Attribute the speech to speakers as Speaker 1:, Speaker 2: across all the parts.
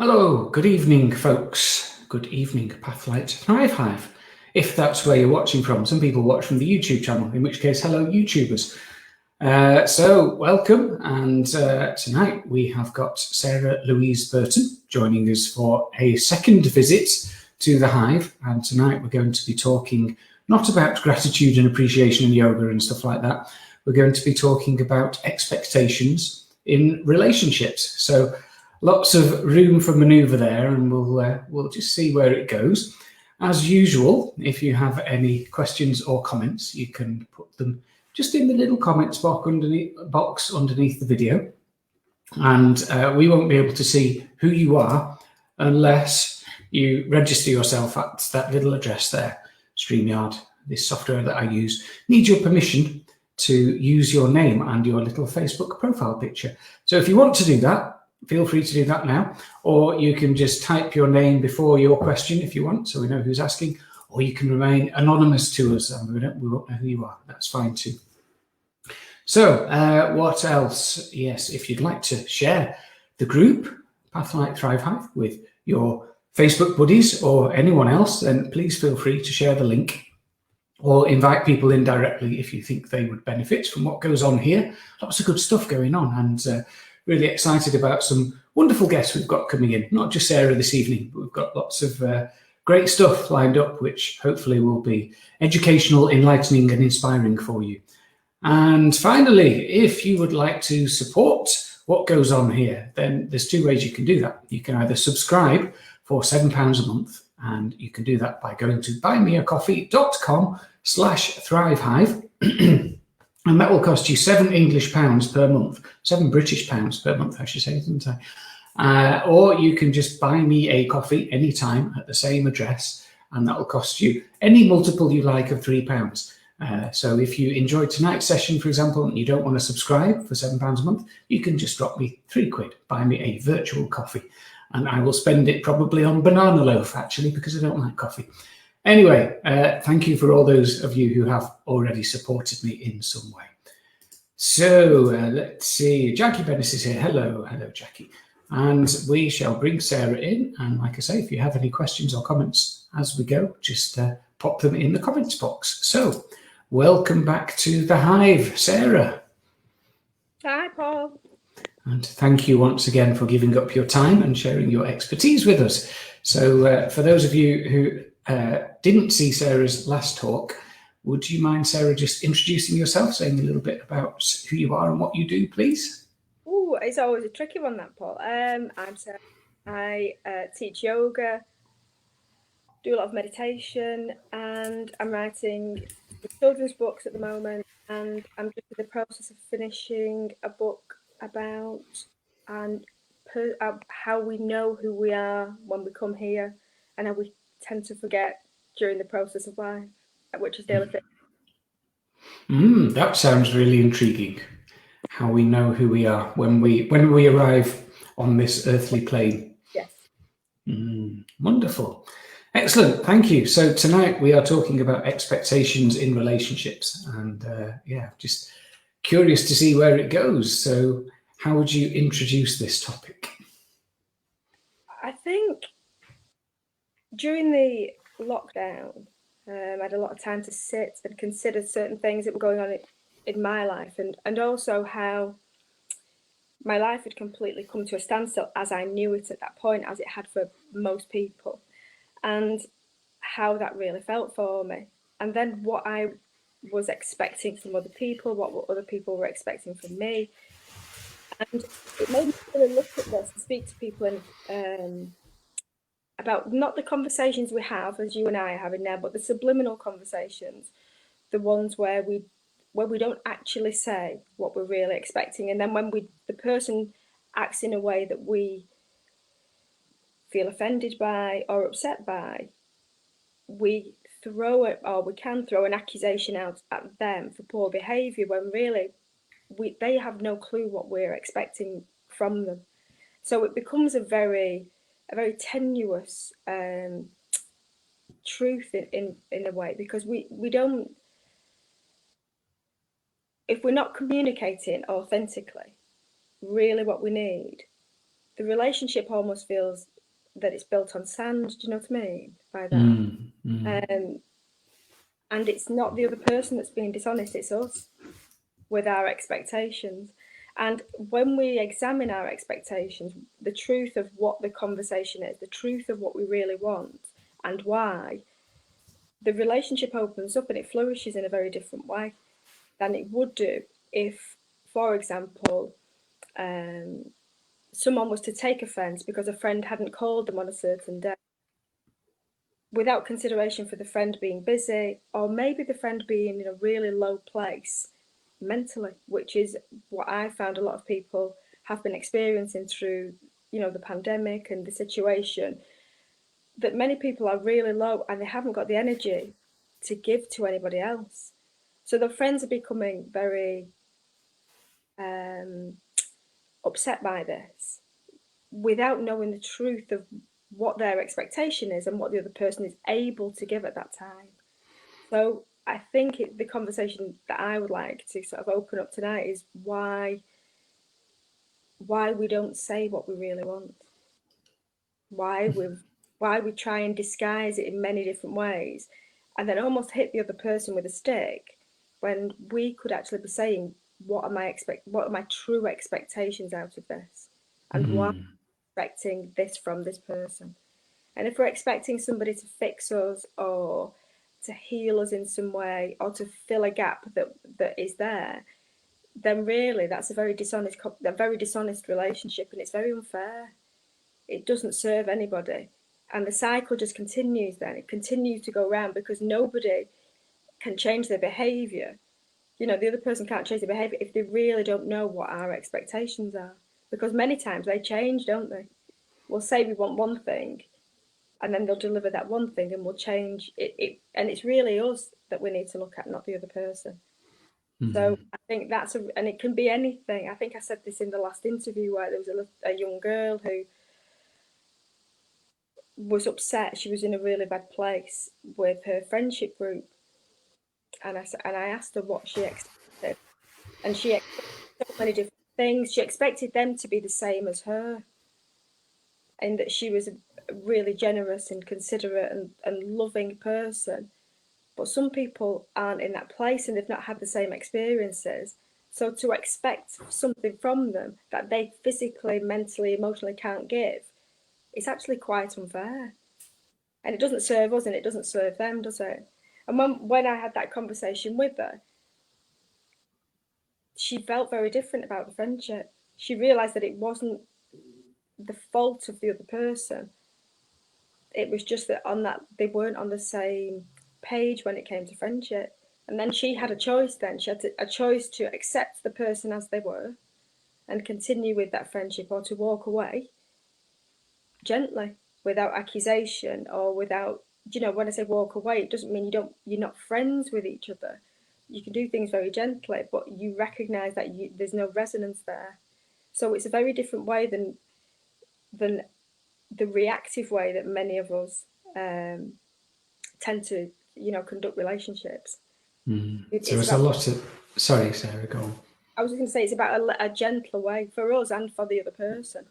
Speaker 1: Hello, good evening, folks. Good evening, Pathlight Thrive Hive. If that's where you're watching from, some people watch from the YouTube channel, in which case, hello, YouTubers. So, welcome. And tonight we have got Sarah Louise Burton joining us for a second visit to the Hive. And tonight we're going to be talking not about gratitude and appreciation and yoga and stuff like that. We're going to be talking about expectations in relationships. So, lots of room for manoeuvre there, and we'll just see where it goes. As usual, if you have any questions or comments, you can put them just in the little comments box underneath the video, and we won't be able to see who you are unless you register yourself at that little address there. StreamYard, this software that I use, needs your permission to use your name and your little Facebook profile picture. So if you want to do that, feel free to do that now, or you can just type your name before your question if you want, so we know who's asking, or you can remain anonymous to us and we won't know who you are. That's fine too. So what else? Yes, if you'd like to share the group, Pathlight Thrive Hive, with your Facebook buddies or anyone else, then please feel free to share the link or invite people in directly if you think they would benefit from what goes on here. Lots of good stuff going on, and really excited about some wonderful guests we've got coming in. Not just Sarah this evening, but we've got lots of great stuff lined up, which hopefully will be educational, enlightening, and inspiring for you. And finally, if you would like to support what goes on here, then there's two ways you can do that. You can either subscribe for £7 a month, and you can do that by going to buymeacoffee.com/thrivehive. And that will cost you £7 per month, £7 per month, I should say, didn't I? Or you can just buy me a coffee anytime at the same address, and that will cost you any multiple you like of £3. So if you enjoyed tonight's session, for example, and you don't want to subscribe for £7 a month, you can just drop me £3, buy me a virtual coffee, and I will spend it probably on banana loaf, actually, because I don't like coffee. Anyway, thank you for all those of you who have already supported me in some way. So let's see, Jackie Bennis is here. Hello, Jackie. And we shall bring Sarah in. And like I say, if you have any questions or comments as we go, just pop them in the comments box. So welcome back to the Hive, Sarah.
Speaker 2: Hi, Paul.
Speaker 1: And thank you once again for giving up your time and sharing your expertise with us. So for those of you who didn't see Sarah's last talk, would you mind, Sarah, just introducing yourself, saying a little bit about who you are and what you do, please?
Speaker 2: Oh, it's always a tricky one, that, Paul. I'm Sarah. I teach yoga, do a lot of meditation, and I'm writing children's books at the moment, and I'm just in the process of finishing a book about how we know who we are when we come here, and how we tend to forget during the process of life, which is daily fit.
Speaker 1: That sounds really intriguing. How we know who we are when we arrive on this earthly plane.
Speaker 2: Yes.
Speaker 1: Wonderful. Excellent. Thank you. So tonight we are talking about expectations in relationships, and just curious to see where it goes. So how would you introduce this topic?
Speaker 2: I think during the lockdown, I had a lot of time to sit and consider certain things that were going on in my life, and also how my life had completely come to a standstill as I knew it at that point, as it had for most people, and how that really felt for me. And then what I was expecting from other people, what other people were expecting from me. And it made me really look at this and speak to people and about not the conversations we have, as you and I are having now, but the subliminal conversations, the ones where we don't actually say what we're really expecting, and then when the person acts in a way that we feel offended by or upset by, we can throw an accusation out at them for poor behaviour, when really they have no clue what we're expecting from them. So it becomes a very tenuous truth in a way, because we don't, if we're not communicating authentically really what we need, the relationship almost feels that it's built on sand. Do you know what I mean by that? And it's not the other person that's being dishonest, it's us with our expectations. And when we examine our expectations, the truth of what the conversation is, the truth of what we really want and why, the relationship opens up and it flourishes in a very different way than it would do if, for example, someone was to take offence because a friend hadn't called them on a certain day, without consideration for the friend being busy, or maybe the friend being in a really low place mentally, which is what I found a lot of people have been experiencing through, the pandemic and the situation, that many people are really low and they haven't got the energy to give to anybody else. So their friends are becoming very upset by this without knowing the truth of what their expectation is and what the other person is able to give at that time. So I think the conversation that I would like to sort of open up tonight is why we don't say what we really want, why we try and disguise it in many different ways, and then almost hit the other person with a stick when we could actually be saying, what are my true expectations out of this, and why I'm expecting this from this person. And if we're expecting somebody to fix us or to heal us in some way or to fill a gap that is there, then really that's a very dishonest relationship, and it's very unfair. It doesn't serve anybody. And the cycle just continues then. It continues to go around because nobody can change their behaviour. The other person can't change their behaviour if they really don't know what our expectations are. Because many times they change, don't they? We'll say we want one thing, and then they'll deliver that one thing and we'll change it. And it's really us that we need to look at, not the other person. So I think and it can be anything. I think I said this in the last interview where there was a young girl who was upset. She was in a really bad place with her friendship group. And I asked her what she expected. And she expected so many different things. She expected them to be the same as her. And that she was a really generous and considerate and loving person. But some people aren't in that place and they've not had the same experiences. So to expect something from them that they physically, mentally, emotionally can't give, it's actually quite unfair. And it doesn't serve us and it doesn't serve them, does it? And when I had that conversation with her, she felt very different about the friendship. She realised that it wasn't the fault of the other person. It was just that they weren't on the same page when it came to friendship. And then she had a choice then. She had a choice to accept the person as they were and continue with that friendship, or to walk away gently, without accusation or without, when I say walk away, it doesn't mean you're not friends with each other. You can do things very gently, but you recognise that there's no resonance there. So it's a very different way than the reactive way that many of us tend to, conduct relationships.
Speaker 1: So it's a lot of... Sorry, Sarah, go on.
Speaker 2: I was just going to say it's about a gentler way for us and for the other person.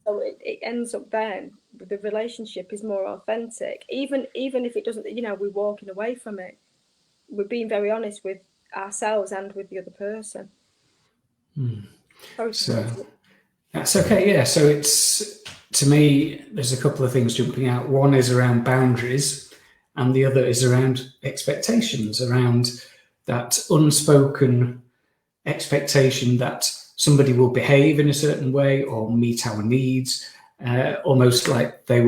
Speaker 2: So it ends up then, the relationship is more authentic. Even if it doesn't, we're walking away from it. We're being very honest with ourselves and with the other person.
Speaker 1: So that's okay, yeah. So it's, to me, there's a couple of things jumping out. One is around boundaries, and the other is around expectations, around that unspoken expectation that somebody will behave in a certain way or meet our needs, almost like they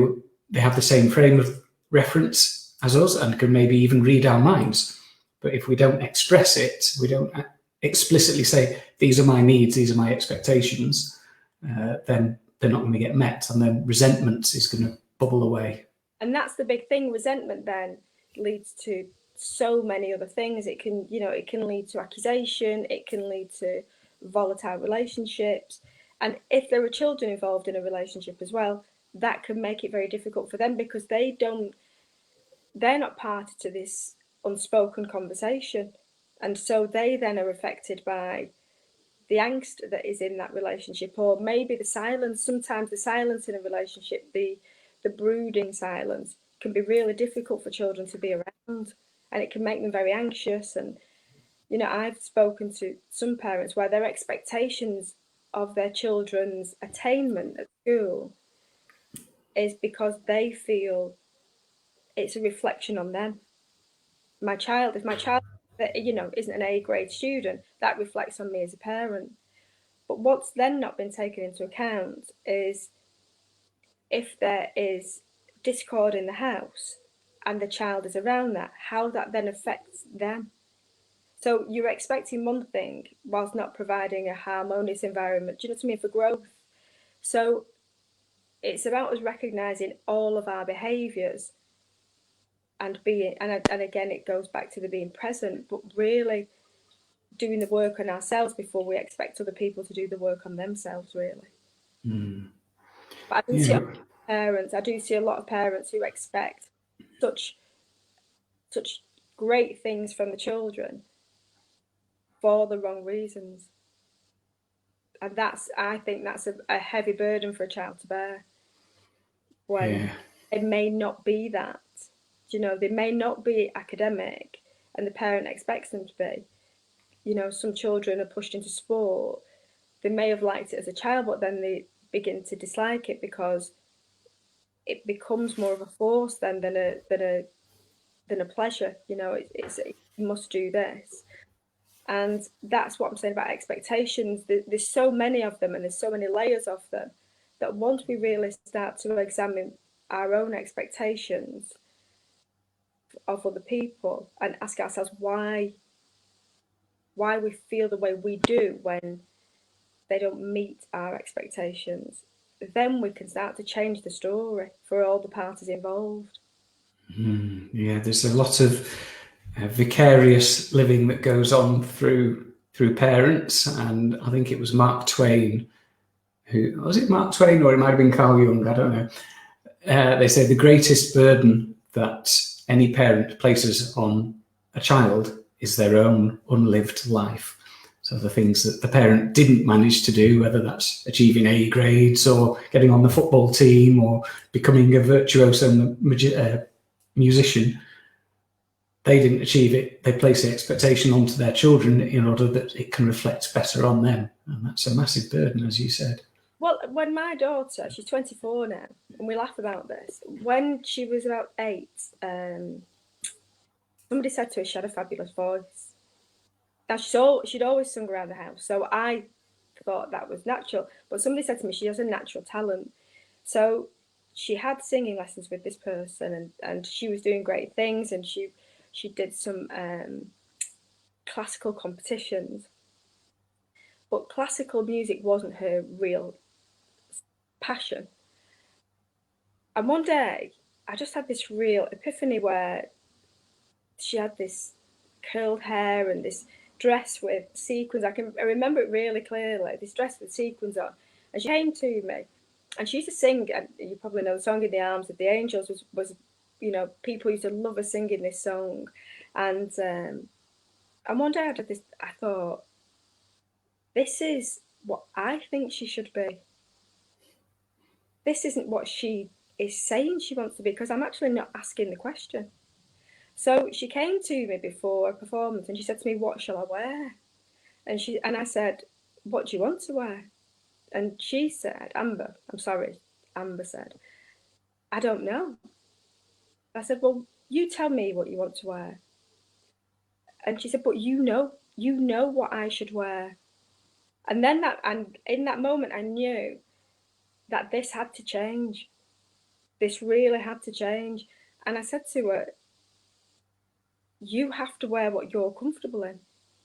Speaker 1: have the same frame of reference as us and can maybe even read our minds. But if we don't express it, we don't explicitly say, these are my needs, these are my expectations, then they're not going to get met, and then resentment is going to bubble away.
Speaker 2: And that's the big thing. Resentment then leads to so many other things. It can lead to accusation, it can lead to volatile relationships, and if there are children involved in a relationship as well, that can make it very difficult for them because they're not party to this unspoken conversation, and so they then are affected by the angst that is in that relationship, or maybe the silence. Sometimes the silence in a relationship, the brooding silence, can be really difficult for children to be around, and it can make them very anxious. And I've spoken to some parents where their expectations of their children's attainment at school is because they feel it's a reflection on them. If my child isn't an A grade student, that reflects on me as a parent. But what's then not been taken into account is if there is discord in the house and the child is around that, how that then affects them. So you're expecting one thing whilst not providing a harmonious environment, do you know what I mean, for growth. So it's about us recognising all of our behaviours and being, and again, it goes back to the being present, but really doing the work on ourselves before we expect other people to do the work on themselves, really. But I do see a lot of parents who expect such great things from the children for the wrong reasons. And I think that's a heavy burden for a child to bear. When it may not be that. They may not be academic and the parent expects them to be. Some children are pushed into sport. They may have liked it as a child, but then they begin to dislike it because it becomes more of a force than a pleasure. It's you must do this. And that's what I'm saying about expectations. There's so many of them and there's so many layers of them that once we really start to examine our own expectations of other people and ask ourselves why we feel the way we do when they don't meet our expectations, then we can start to change the story for all the parties involved.
Speaker 1: Yeah, there's a lot of vicarious living that goes on through parents, and I think it was Mark Twain who was it Mark Twain or it might have been Carl Jung, I don't know. They say the greatest burden that any parent places on a child is their own unlived life. So the things that the parent didn't manage to do, whether that's achieving A grades or getting on the football team or becoming a virtuoso musician, they didn't achieve it. They place the expectation onto their children in order that it can reflect better on them. And that's a massive burden, as you said.
Speaker 2: Well, when my daughter, she's 24 now, and we laugh about this, when she was about 8, somebody said to her she had a fabulous voice. Now, she'd always sung around the house, so I thought that was natural. But somebody said to me she has a natural talent. So she had singing lessons with this person, and she was doing great things, and she did some classical competitions. But classical music wasn't her real passion. And one day, I just had this real epiphany where she had this curled hair and this dress with sequins. I remember it really clearly, this dress with sequins on. And she came to me and she used to sing, and you probably know the song In the Arms of the Angels was people used to love her singing this song. And one day I thought, this is what I think she should be. This isn't what she is saying she wants to be, because I'm actually not asking the question. So she came to me before a performance and she said to me, what shall I wear? And I said, what do you want to wear? And she said, Amber said, I don't know. I said, well, you tell me what you want to wear. And she said, but you know what I should wear. And in that moment, I knew that this had to change. This really had to change. And I said to her, you have to wear what you're comfortable in.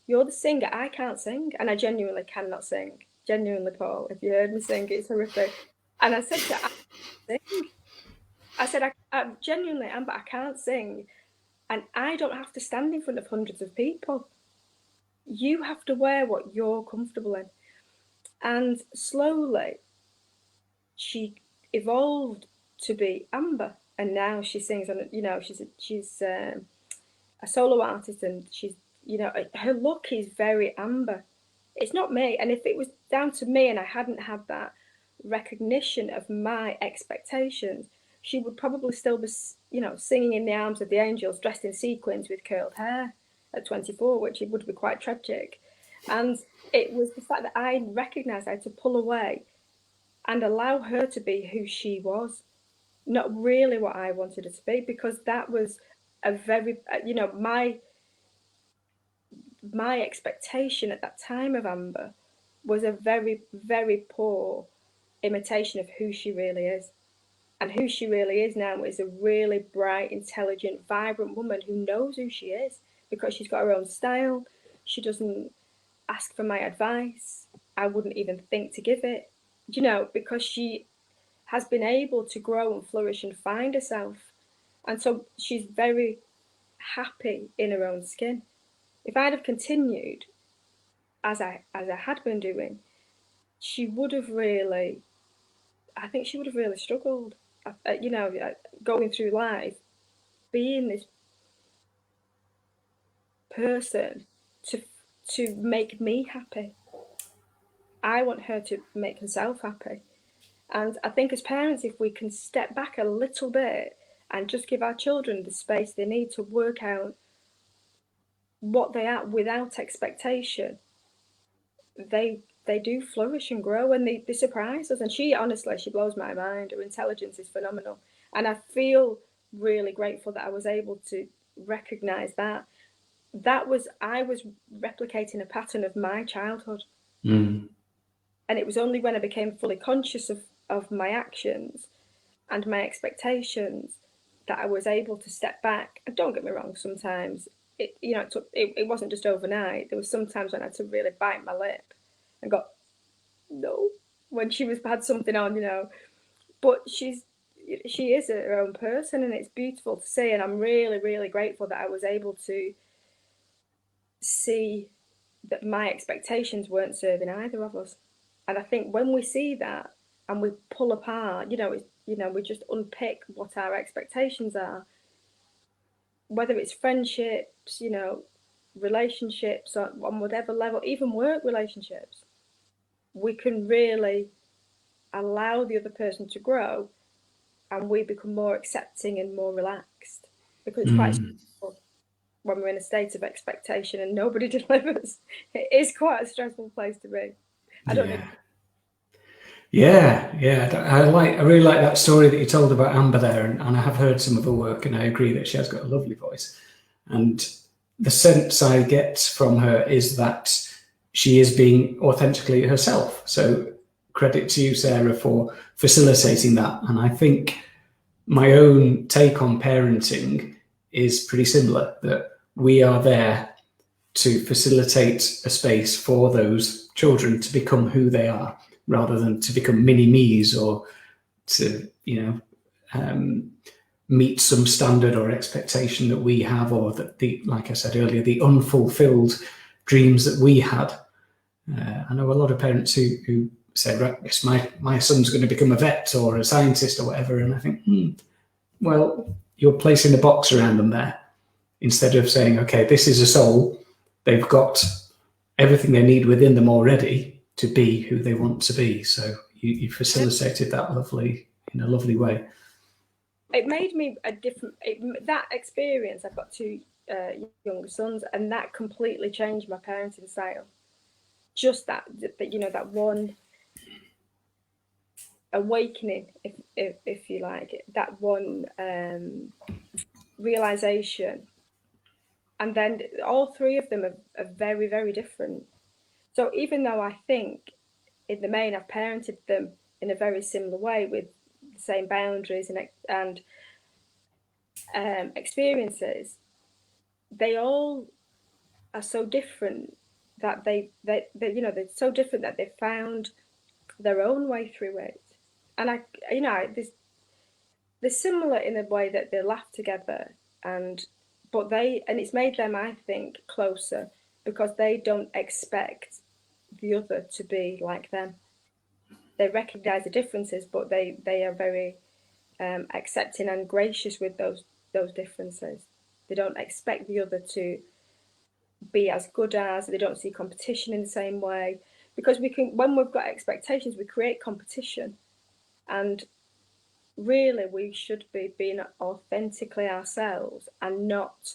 Speaker 2: You're the singer. I can't sing. And I genuinely cannot sing. Genuinely, Paul, if you heard me sing, it's horrific. And I said to her, I can't sing. I said, I genuinely am, but I can't sing. And I don't have to stand in front of hundreds of people. You have to wear what you're comfortable in. And slowly, she evolved to be Amber. And now she sings on, she's a solo artist, and she's, her look is very Amber. it's not me. And if it was down to me and I hadn't had that recognition of my expectations, she would probably still be, singing in the arms of the angels, dressed in sequins with curled hair at 24, which it would be quite tragic. And it was the fact that I recognized I had to pull away and allow her to be who she was, not really what I wanted her to be, because that was a very, my expectation at that time of Amber was a very, very poor imitation of who she really is. And who she really is now is a really bright, intelligent, vibrant woman who knows who she is because she's got her own style. She doesn't ask for my advice. I wouldn't even think to give it, because she has been able to grow and flourish and find herself. And so she's very happy in her own skin. If I'd have continued as I had been doing, she would have really, I think she would have really struggled, going through life, being this person to make me happy. I want her to make herself happy. And I think as parents, if we can step back a little bit and just give our children the space they need to work out what they are without expectation, they do flourish and grow, and they surprise us. And she blows my mind. Her intelligence is phenomenal. And I feel really grateful that I was able to recognize that. I was replicating a pattern of my childhood.
Speaker 1: Mm.
Speaker 2: And it was only when I became fully conscious of my actions and my expectations that I was able to step back. And don't get me wrong, sometimes it wasn't just overnight. There was some times when I had to really bite my lip and go, no, when she had something on, but she is her own person, and it's beautiful to see. And I'm really, really grateful that I was able to see that my expectations weren't serving either of us. And I think when we see that and we pull apart, we just unpick what our expectations are, whether it's friendships, relationships on whatever level, even work relationships, we can really allow the other person to grow, and we become more accepting and more relaxed, because it's quite stressful when we're in a state of expectation and nobody delivers. It is quite a stressful place to be. I don't know.
Speaker 1: Yeah. I really like that story that you told about Amber there, and I have heard some of her work, and I agree that she has got a lovely voice. And the sense I get from her is that she is being authentically herself. So credit to you, Sarah, for facilitating that. And I think my own take on parenting is pretty similar, that we are there to facilitate a space for those children to become who they are, rather than to become mini me's or to, meet some standard or expectation that we have, or that like I said earlier, the unfulfilled dreams that we had. I know a lot of parents who say, right, yes, my son's going to become a vet or a scientist or whatever. And I think, well, you're placing a box around them there, instead of saying, okay, this is a soul. They've got everything they need within them already to be who they want to be. So you facilitated that in a lovely way.
Speaker 2: It made me that experience. I've got two younger sons, and that completely changed my parenting style. Just that one awakening, if you like, that one realization, and then all three of them are very, very different. So even though I think in the main I've parented them in a very similar way, with the same boundaries and experiences, they all are so different that they're so different that they've found their own way through it. And they're similar in a way that they laugh together, but it's made them, I think, closer, because they don't expect the other to be like them. They recognize the differences, but they are very accepting and gracious with those differences. They don't expect the other to be as good as, they don't see competition in the same way. Because when we've got expectations, we create competition. And really, we should be being authentically ourselves and not,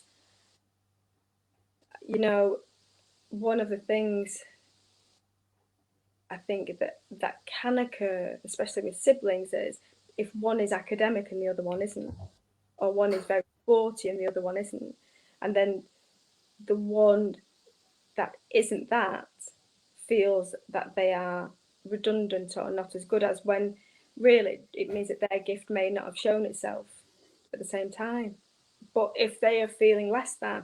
Speaker 2: one of the things I think that can occur, especially with siblings, is if one is academic and the other one isn't, or one is very sporty and the other one isn't, and then the one that isn't that feels that they are redundant or not as good as, when really it means that their gift may not have shown itself at the same time. But if they are feeling less than,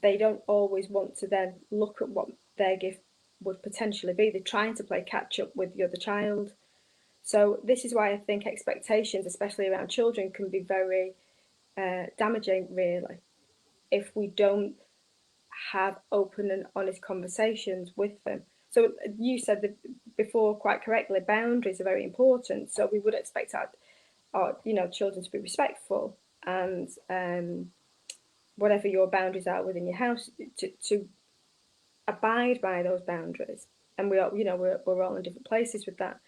Speaker 2: they don't always want to then look at what their gift would potentially be. They're trying to play catch up with the other child. So this is why I think expectations, especially around children, can be very damaging, really, if we don't have open and honest conversations with them. So you said that before quite correctly, boundaries are very important. So we would expect our children to be respectful, and whatever your boundaries are within your house, to abide by those boundaries. And we are, we're all in different places with that.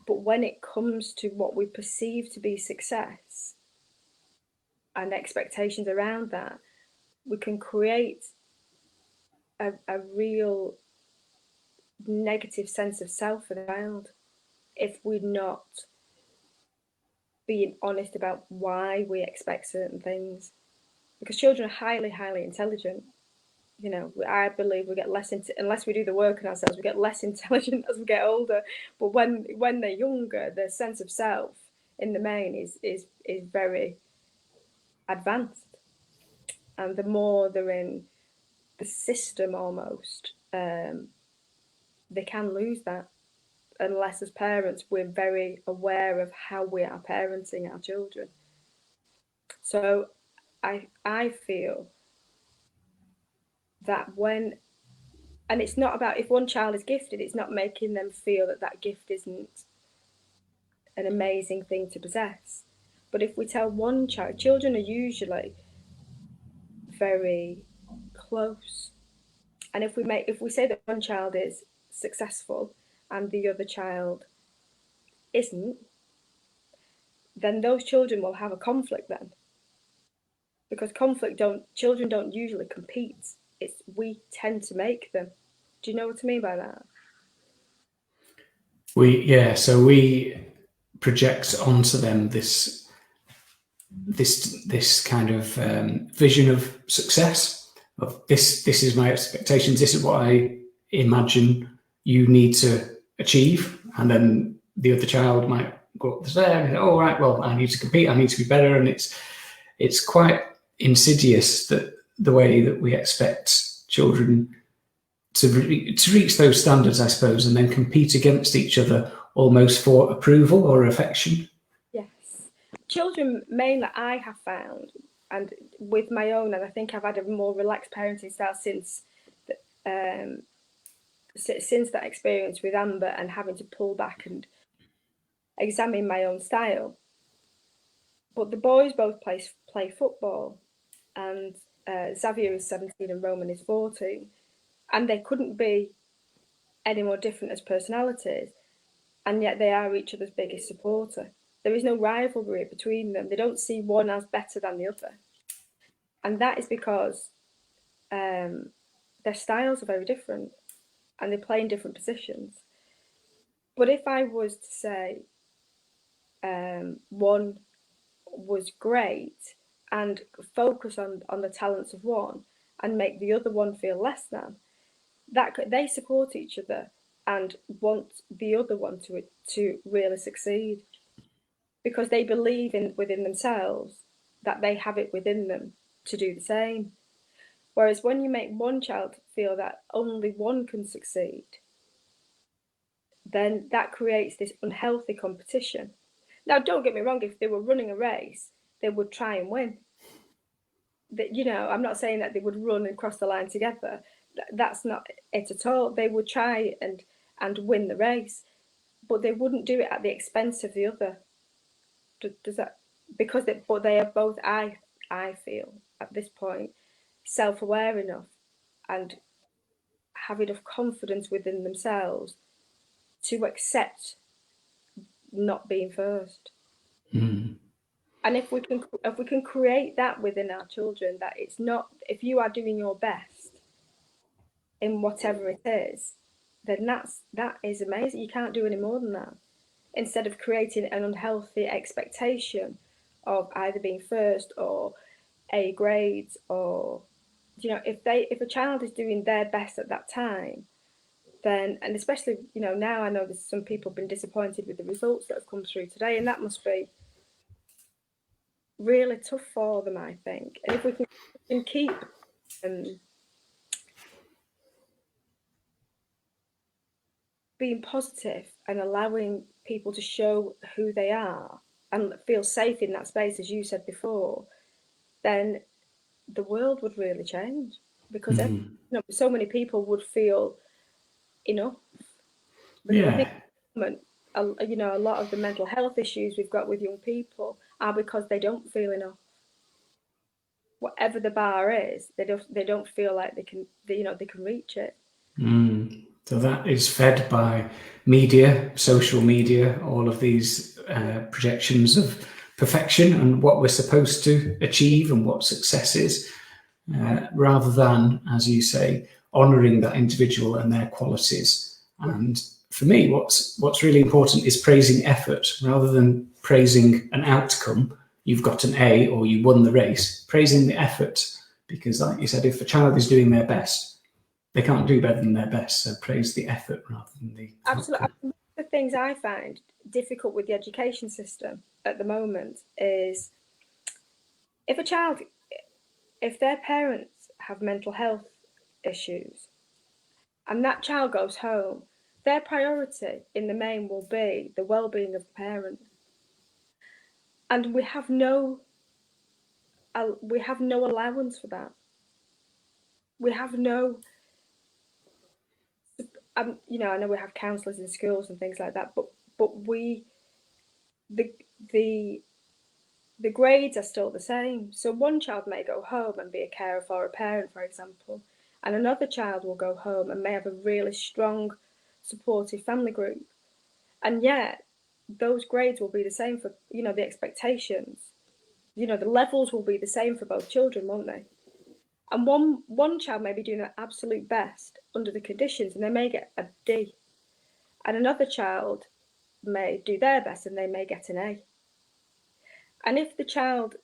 Speaker 2: But when it comes to what we perceive to be success and expectations around that, we can create a real negative sense of self for the child if we're not being honest about why we expect certain things. Because children are highly, highly intelligent. I believe we get less unless we do the work on ourselves, we get less intelligent as we get older. But when they're younger, their sense of self in the main is very advanced. And the more they're in the system almost, they can lose that, unless as parents we're very aware of how we are parenting our children. So I feel that and it's not about, if one child is gifted, it's not making them feel that gift isn't an amazing thing to possess. But if we tell one child, children are usually very close, and if we say that one child is successful and the other child isn't, then those children will have a conflict then. Because children don't usually compete. We tend to make them. Do you know what I mean by that?
Speaker 1: So we project onto them this kind of vision of success, of this is my expectations, this is what I imagine you need to achieve, and then the other child might go up there and say, oh right, well, I need to compete, I need to be better. And it's quite insidious, that the way that we expect children to reach those standards, I suppose, and then compete against each other almost for approval or affection.
Speaker 2: Yes. Children mainly, I have found, and with my own, and I think I've had a more relaxed parenting style since that experience with Amber, and having to pull back and examine my own style. But the boys both play football, and Xavier is 17 and Roman is 14, and they couldn't be any more different as personalities, and yet they are each other's biggest supporter. There is no rivalry between them. They don't see one as better than the other. And that is because their styles are very different, and they play in different positions. But if I was to say one was great, and focus on the talents of one and make the other one feel less than, that they support each other and want the other one to really succeed, because they believe within themselves that they have it within them to do the same. Whereas when you make one child feel that only one can succeed, then that creates this unhealthy competition. Now, don't get me wrong, if they were running a race, they would try and win. I'm not saying that they would run and cross the line together. That's not it at all. They would try and win the race, but they wouldn't do it at the expense of the other. Does that? But they are both, I I feel, at this point, self-aware enough and have enough confidence within themselves to accept not being first.
Speaker 1: Mm.
Speaker 2: And if we can create that within our children, that it's not, if you are doing your best in whatever it is, then that is amazing. You can't do any more than that. Instead of creating an unhealthy expectation of either being first or A grades, or if a child is doing their best at that time, then, and especially now I know there's some people have been disappointed with the results that have come through today, and that must be really tough for them, I think. And if we can keep being positive and allowing people to show who they are and feel safe in that space, as you said before, then the world would really change, because so many people would feel enough. Because I think a lot of the mental health issues we've got with young people are because they don't feel enough. Whatever the bar is, they don't feel like they can reach it.
Speaker 1: So that is fed by media, social media, all of these projections of perfection and what we're supposed to achieve and what success is, rather than, as you say, honouring that individual and their qualities. And for me, what's really important is praising effort rather than praising an outcome. You've got an A or you won the race. Praising the effort, because like you said, if a child is doing their best, they can't do better than their best. So praise the effort rather than the
Speaker 2: absolutely.
Speaker 1: outcome.
Speaker 2: The things I find difficult with the education system at the moment is if their parents have mental health issues and that child goes home, their priority in the main will be the well-being of the parent. And we have no allowance for that. We have no, I know we have counsellors in schools and things like that, but the grades are still the same. So one child may go home and be a carer for a parent, for example, and another child will go home and may have a really strong, supportive family group. And yet, those grades will be the same for, the expectations. The levels will be the same for both children, won't they? And one child may be doing their absolute best under the conditions and they may get a D. And another child may do their best and they may get an A. And if the child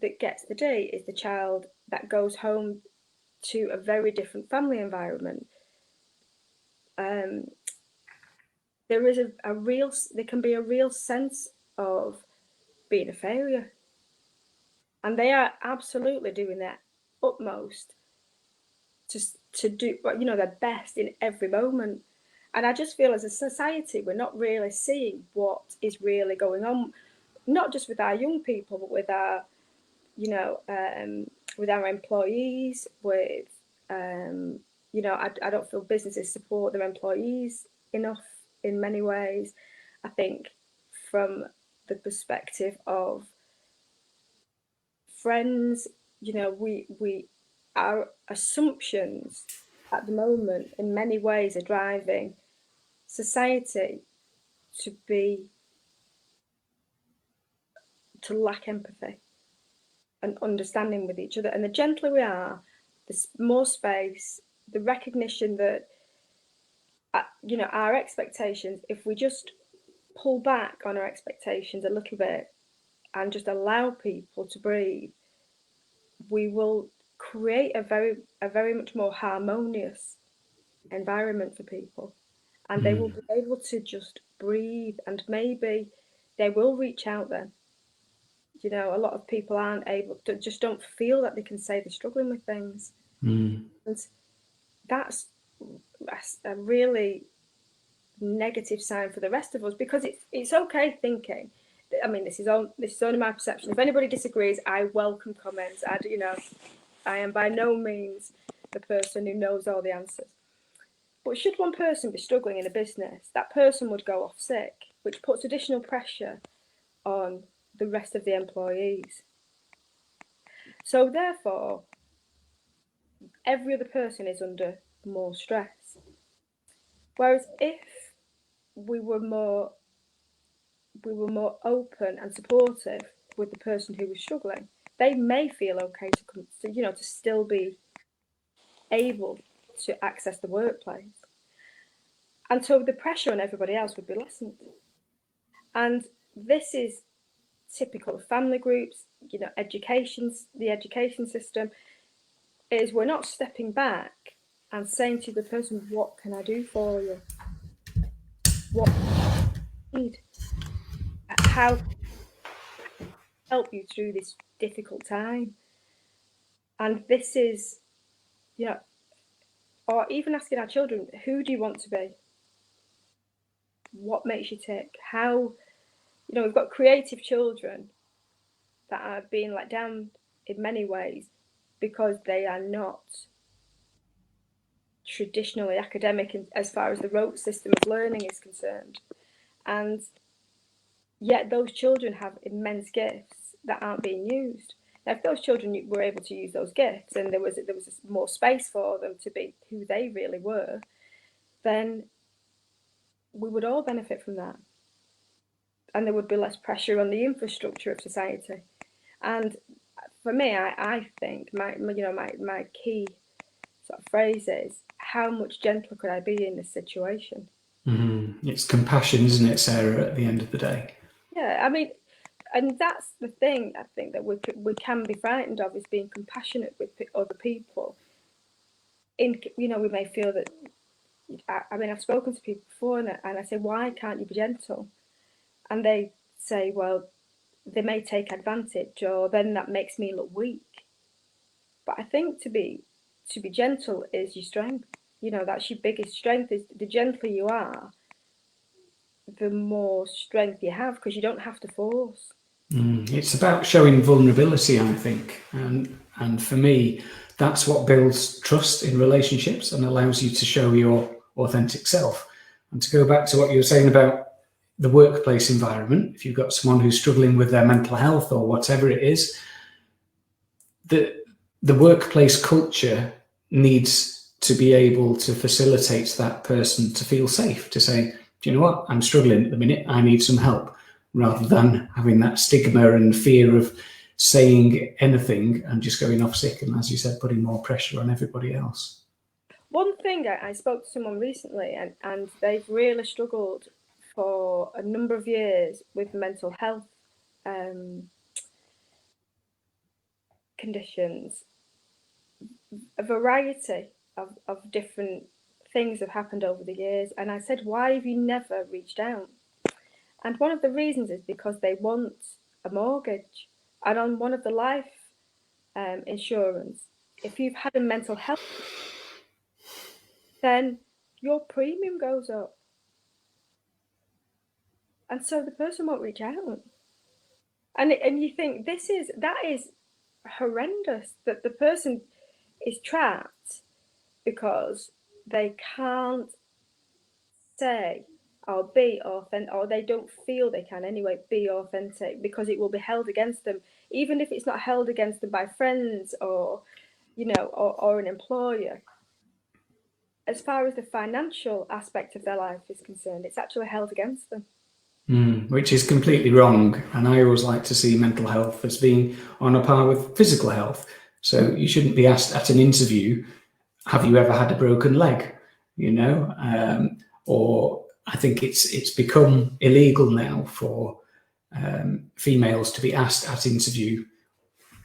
Speaker 2: that gets the D is the child that goes home to a very different family environment, there can be a real sense of being a failure. And they are absolutely doing their utmost to do their best in every moment. And I just feel as a society, we're not really seeing what is really going on, not just with our young people, but with our, with our employees, with, I don't feel businesses support their employees enough in many ways. I think from the perspective of friends, our assumptions at the moment in many ways are driving society to lack empathy and understanding with each other. And the gentler we are, the more space, the recognition that our expectations, if we just pull back on our expectations a little bit and just allow people to breathe, we will create a very much more harmonious environment for people, and they will be able to just breathe, and maybe they will reach out then. A lot of people aren't able to, just don't feel that they can say they're struggling with things. And that's a really negative sign for the rest of us, because it's okay thinking. I mean, this is only my perception. If anybody disagrees, I welcome comments. I am by no means the person who knows all the answers. But should one person be struggling in a business, that person would go off sick, which puts additional pressure on the rest of the employees. So therefore, every other person is under more stress. Whereas if we were more open and supportive with the person who was struggling, they may feel okay to still be able to access the workplace, and so the pressure on everybody else would be lessened. And this is typical of family groups, the education system is we're not stepping back and saying to the person, what can I do for you? What do you need? How can I help you through this difficult time? And this is, or even asking our children, who do you want to be? What makes you tick? How, we've got creative children that are being let down in many ways because they are not traditionally academic as far as the rote system of learning is concerned. And yet those children have immense gifts that aren't being used. Now, if those children were able to use those gifts and there was more space for them to be who they really were, then we would all benefit from that. And there would be less pressure on the infrastructure of society. And for me, I think my key sort of phrase is, how much gentler could I be in this situation?
Speaker 1: It's compassion, isn't it, Sarah, at the end of the day?
Speaker 2: Yeah, I mean, and that's the thing I think that we can be frightened of, is being compassionate with other people. We may feel that, I've spoken to people before and I say, why can't you be gentle? And they say, well, they may take advantage, or then that makes me look weak. But I think to be gentle is your strength. That's your biggest strength. Is the gentler you are, the more strength you have, because you don't have to force.
Speaker 1: It's about showing vulnerability, I think, and for me, that's what builds trust in relationships and allows you to show your authentic self. And to go back to what you were saying about the workplace environment, if you've got someone who's struggling with their mental health or whatever it is, the workplace culture needs to be able to facilitate that person to feel safe, to say, do you know what, I'm struggling at the minute, I need some help, rather than having that stigma and fear of saying anything and just going off sick, and as you said, putting more pressure on everybody else.
Speaker 2: One thing, I spoke to someone recently and they've really struggled for a number of years with mental health conditions. A variety of different things have happened over the years, and I said, why have you never reached out? And one of the reasons is because they want a mortgage, and on one of the life insurance, if you've had a mental health, then your premium goes up, and so the person won't reach out. And you think that is horrendous, that the person is trapped because they can't say or be authentic, or they don't feel they can anyway be authentic, because it will be held against them, even if it's not held against them by friends or or an employer. As far as the financial aspect of their life is concerned, it's actually held against them.
Speaker 1: Which is completely wrong. And I always like to see mental health as being on a par with physical health. So you shouldn't be asked at an interview, have you ever had a broken leg? Or I think it's become illegal now for females to be asked at interview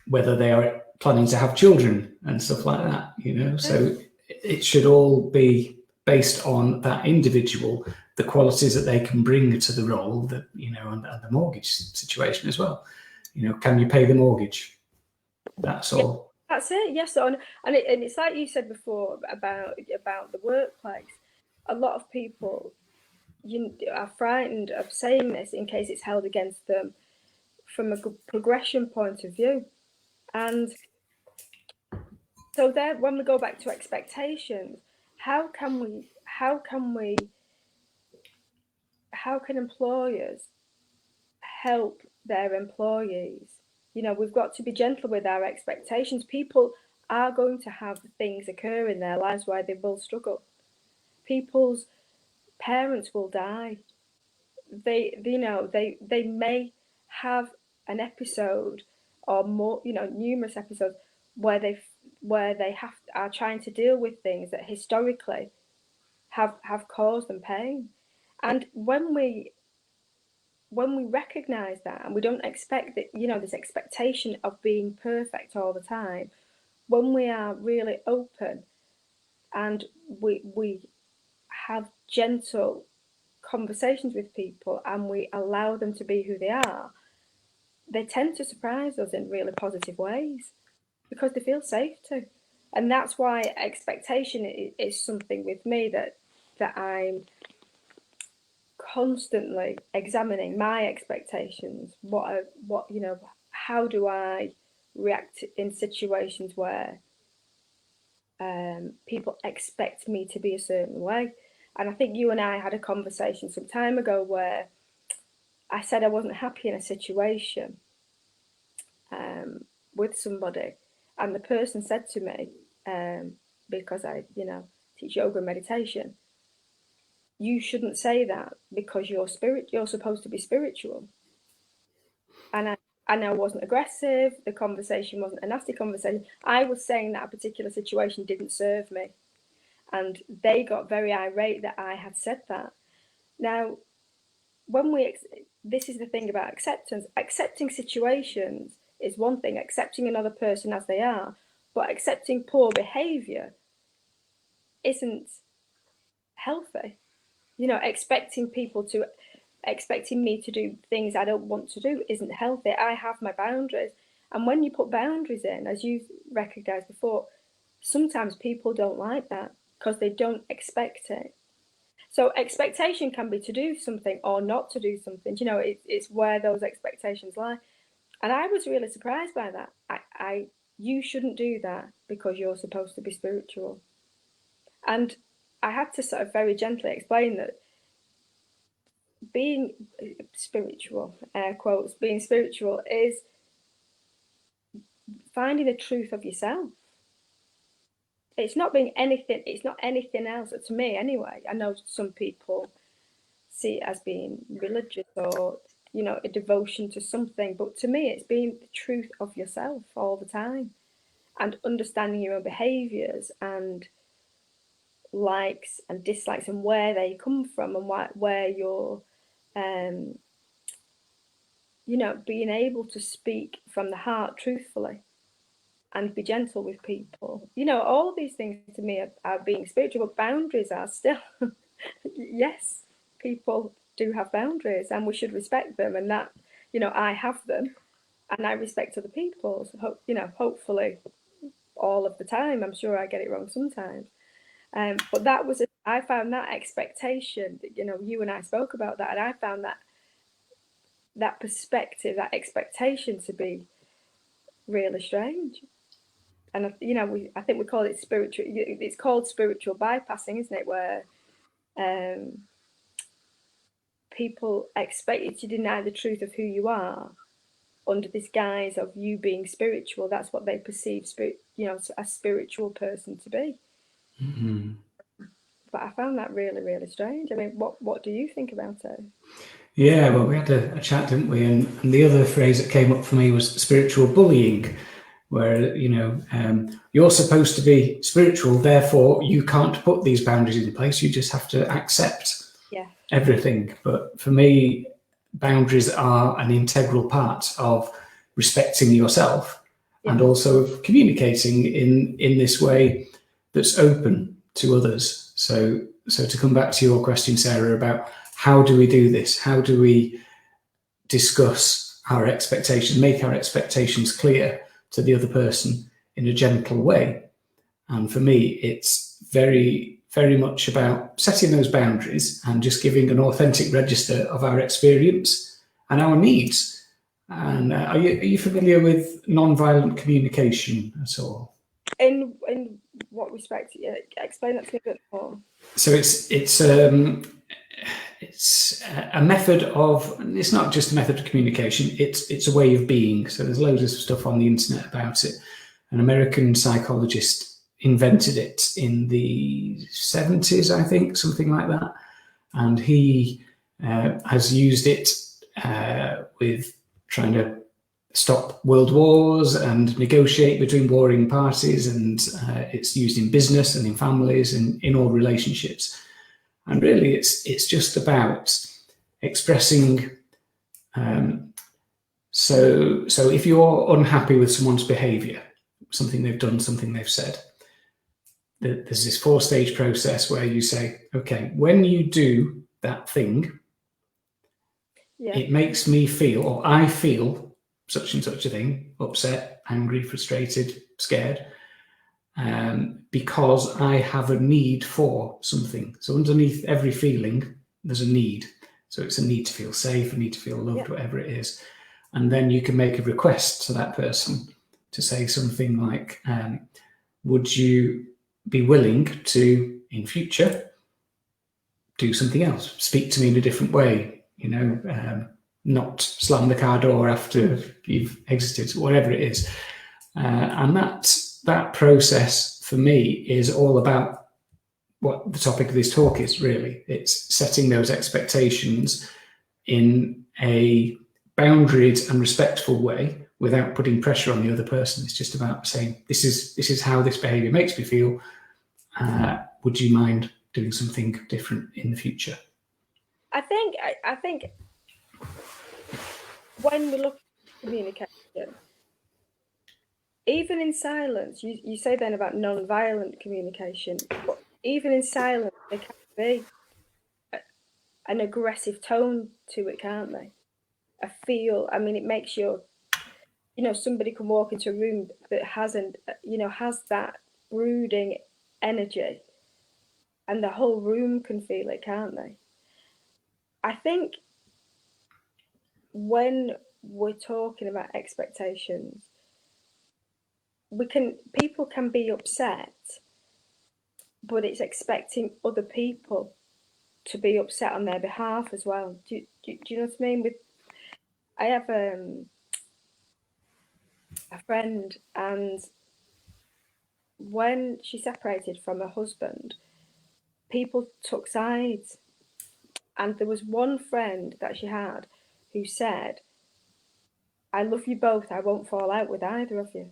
Speaker 1: whether they are planning to have children and stuff like that, So it should all be based on that individual, the qualities that they can bring to the role, that and the mortgage situation as well. Can you pay the mortgage? That's all.
Speaker 2: That's it. Yes, and it's like you said before about the workplace. A lot of people are frightened of saying this in case it's held against them from a progression point of view. And so there, when we go back to expectations, how can employers help their employees? you know, we've got to be gentle with our expectations. People are going to have things occur in their lives where they will struggle. People's parents will die. They may have an episode or more, you know, numerous episodes where they are trying to deal with things that historically have caused them pain. And when we recognize that, and we don't expect that, you know, this expectation of being perfect all the time, when we are really open and we have gentle conversations with people and we allow them to be who they are, they tend to surprise us in really positive ways because they feel safe to. And that's why expectation is something with me that I'm constantly examining my expectations. What you know, how do I react in situations where people expect me to be a certain way? And I think you and I had a conversation some time ago where I said I wasn't happy in a situation with somebody, and the person said to me, because I, you know, teach yoga and meditation, you shouldn't say that because you're supposed to be spiritual. And I wasn't aggressive. The conversation wasn't a nasty conversation. I was saying that a particular situation didn't serve me. And they got very irate that I had said that. Now, this is the thing about acceptance. Accepting situations is one thing, accepting another person as they are, but accepting poor behavior isn't healthy. You know, expecting me to do things I don't want to do isn't healthy. I have my boundaries. And when you put boundaries in, as you've recognized before, sometimes people don't like that because they don't expect it. So expectation can be to do something or not to do something. You know, it's where those expectations lie. And I was really surprised by that. You shouldn't do that because you're supposed to be spiritual. And I had to sort of very gently explain that being spiritual, air quotes, being spiritual is finding the truth of yourself. It's not anything else, to me anyway. I know some people see it as being religious or, you know, a devotion to something, but to me it's being the truth of yourself all the time and understanding your own behaviors and likes and dislikes and where they come from and where you're you know, being able to speak from the heart truthfully and be gentle with people. You know, all these things to me are being spiritual, but boundaries are still, yes, people do have boundaries and we should respect them. And that, you know, I have them and I respect other people's, you know, hopefully all of the time. I'm sure I get it wrong sometimes. But I found that expectation, you know, you and I spoke about that, and I found that perspective, that expectation to be really strange. And, you know, I think we call it spiritual, it's called spiritual bypassing, isn't it? Where people expect you to deny the truth of who you are under this guise of you being spiritual. That's what they perceive, you know, a spiritual person to be.
Speaker 1: Mm-hmm.
Speaker 2: But I found that really, really strange. I mean, what do you think about it?
Speaker 1: Yeah, well, we had a chat, didn't we? And the other phrase that came up for me was spiritual bullying, where, you know, you're supposed to be spiritual, therefore you can't put these boundaries in place. You just have to accept everything. But for me, boundaries are an integral part of respecting yourself and also of communicating in this way that's open to others. So to come back to your question, Sarah, about how do we do this? How do we discuss our expectations, make our expectations clear to the other person in a gentle way? And for me, it's very, very much about setting those boundaries and just giving an authentic register of our experience and our needs. And are you familiar with non-violent communication at all?
Speaker 2: In what respect? Explain that to me a bit more.
Speaker 1: So it's it's a method of, it's not just a method of communication, it's a way of being. So there's loads of stuff on the internet about it. An American psychologist invented it in the 70s, I think, something like that. And he has used it with trying to stop world wars and negotiate between warring parties. And it's used in business and in families and in all relationships. And really, it's just about expressing. So if you're unhappy with someone's behaviour, something they've done, something they've said, there's this 4-stage process where you say, okay, when you do that thing, it makes me feel, or I feel such and such a thing, upset, angry, frustrated, scared, because I have a need for something. So underneath every feeling, there's a need. So it's a need to feel safe, a need to feel loved, whatever it is. And then you can make a request to that person to say something like, would you be willing to, in future, do something else? Speak to me in a different way, not slam the car door after you've exited, whatever it is. And that process for me is all about what the topic of this talk is, really. It's setting those expectations in a boundaried and respectful way without putting pressure on the other person. It's just about saying, this is how this behavior makes me feel. Would you mind doing something different in the future?
Speaker 2: I think when we look at communication, even in silence, you say then about non-violent communication, but even in silence, there can be an aggressive tone to it, can't they? It makes you, somebody can walk into a room that has that brooding energy, and the whole room can feel it, can't they? I think when we're talking about expectations, people can be upset, but it's expecting other people to be upset on their behalf as well. Do you know what I mean? I have a friend, and when she separated from her husband, people took sides. And there was one friend that she had who said, I love you both, I won't fall out with either of you.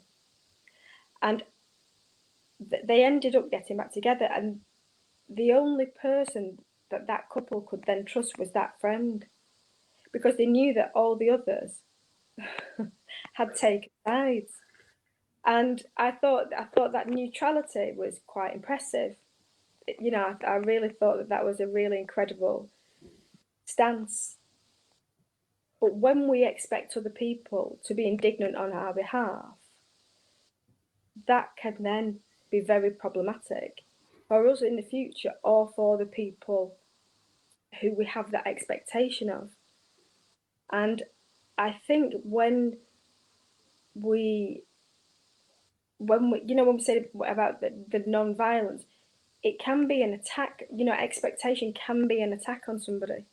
Speaker 2: And they ended up getting back together, and the only person that couple could then trust was that friend, because they knew that all the others had taken sides. And I thought that neutrality was quite impressive. I really thought that was a really incredible stance. But when we expect other people to be indignant on our behalf, that can then be very problematic for us in the future, or for the people who we have that expectation of. And I think when we say about the non-violence, it can be an attack. Expectation can be an attack on somebody,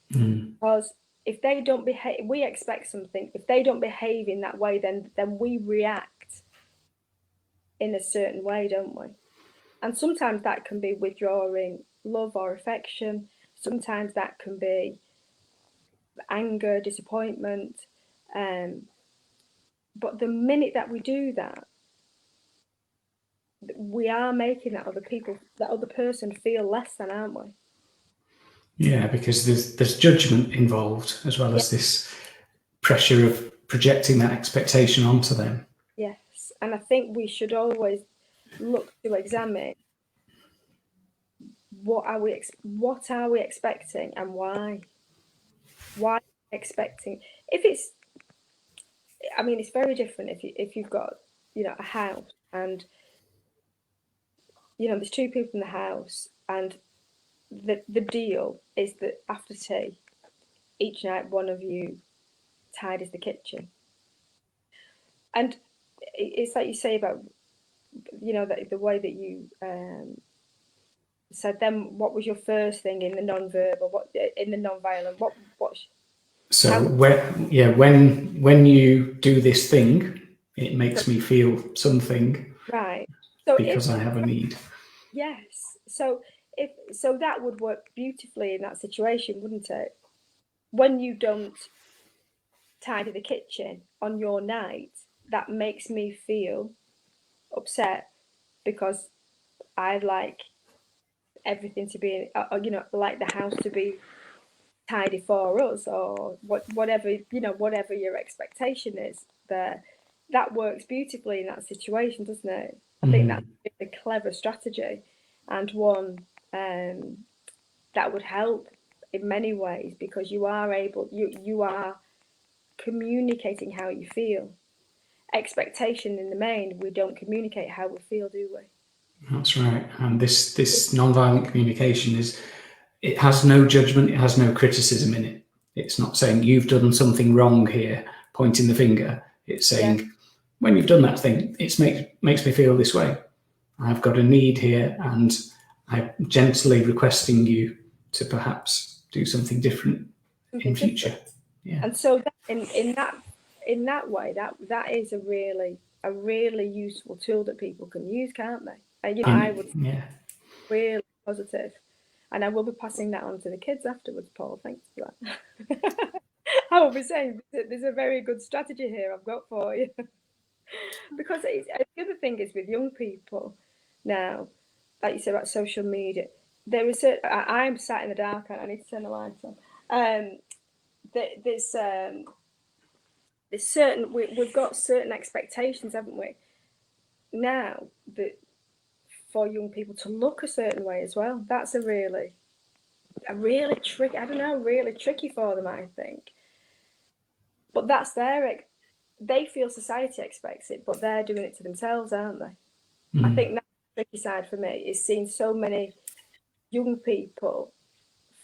Speaker 2: because if they don't behave, we expect something. If they don't behave in that way, then we react in a certain way, don't we? And sometimes that can be withdrawing love or affection. Sometimes that can be anger, disappointment. But the minute that we do that, we are making that other person feel less than, aren't we?
Speaker 1: Yeah, because there's judgment involved, as well as this pressure of projecting that expectation onto them.
Speaker 2: Yes, and I think we should always look to examine what are we expecting, and why. Why expecting? It's very different if you've got a house, and there's two people in the house, and the deal is that after tea, each night one of you tidies the kitchen. And it's like you say about the way that you So then, what was your first thing in the non-verbal? What in the non-violent?
Speaker 1: So when you do this thing, it makes me feel something,
Speaker 2: right? So
Speaker 1: because I have a need.
Speaker 2: Yes. So that would work beautifully in that situation, wouldn't it? When you don't tidy the kitchen on your night, that makes me feel upset because I like everything to be, like the house to be tidy for us, or whatever your expectation is there. That works beautifully in that situation, doesn't it? I think that's a clever strategy, and one that would help in many ways, because you are communicating how you feel. Expectation in the main, we don't communicate how we feel, do we?
Speaker 1: That's right. And this non-violent communication it has no judgment, it has no criticism in it. It's not saying you've done something wrong here, pointing the finger. It's saying, when you've done that thing, it makes me feel this way. I've got a need here, and I'm gently requesting you to perhaps do something different in future. Yeah.
Speaker 2: And so in that way, that is a really useful tool that people can use, can't they? I would really positive, and I will be passing that on to the kids afterwards, Paul. Thanks for that. I will be saying there's a very good strategy here I've got for you. Because the other thing is with young people now, like you said about social media, there is I'm sat in the dark and I need to turn the lights on. There's certain we've got certain expectations, haven't we? Now that for young people to look a certain way as well, that's a really tricky. I don't know, really tricky for them, I think. But that's they feel society expects it, but they're doing it to themselves, aren't they? I think that's the tricky side for me, is seeing so many young people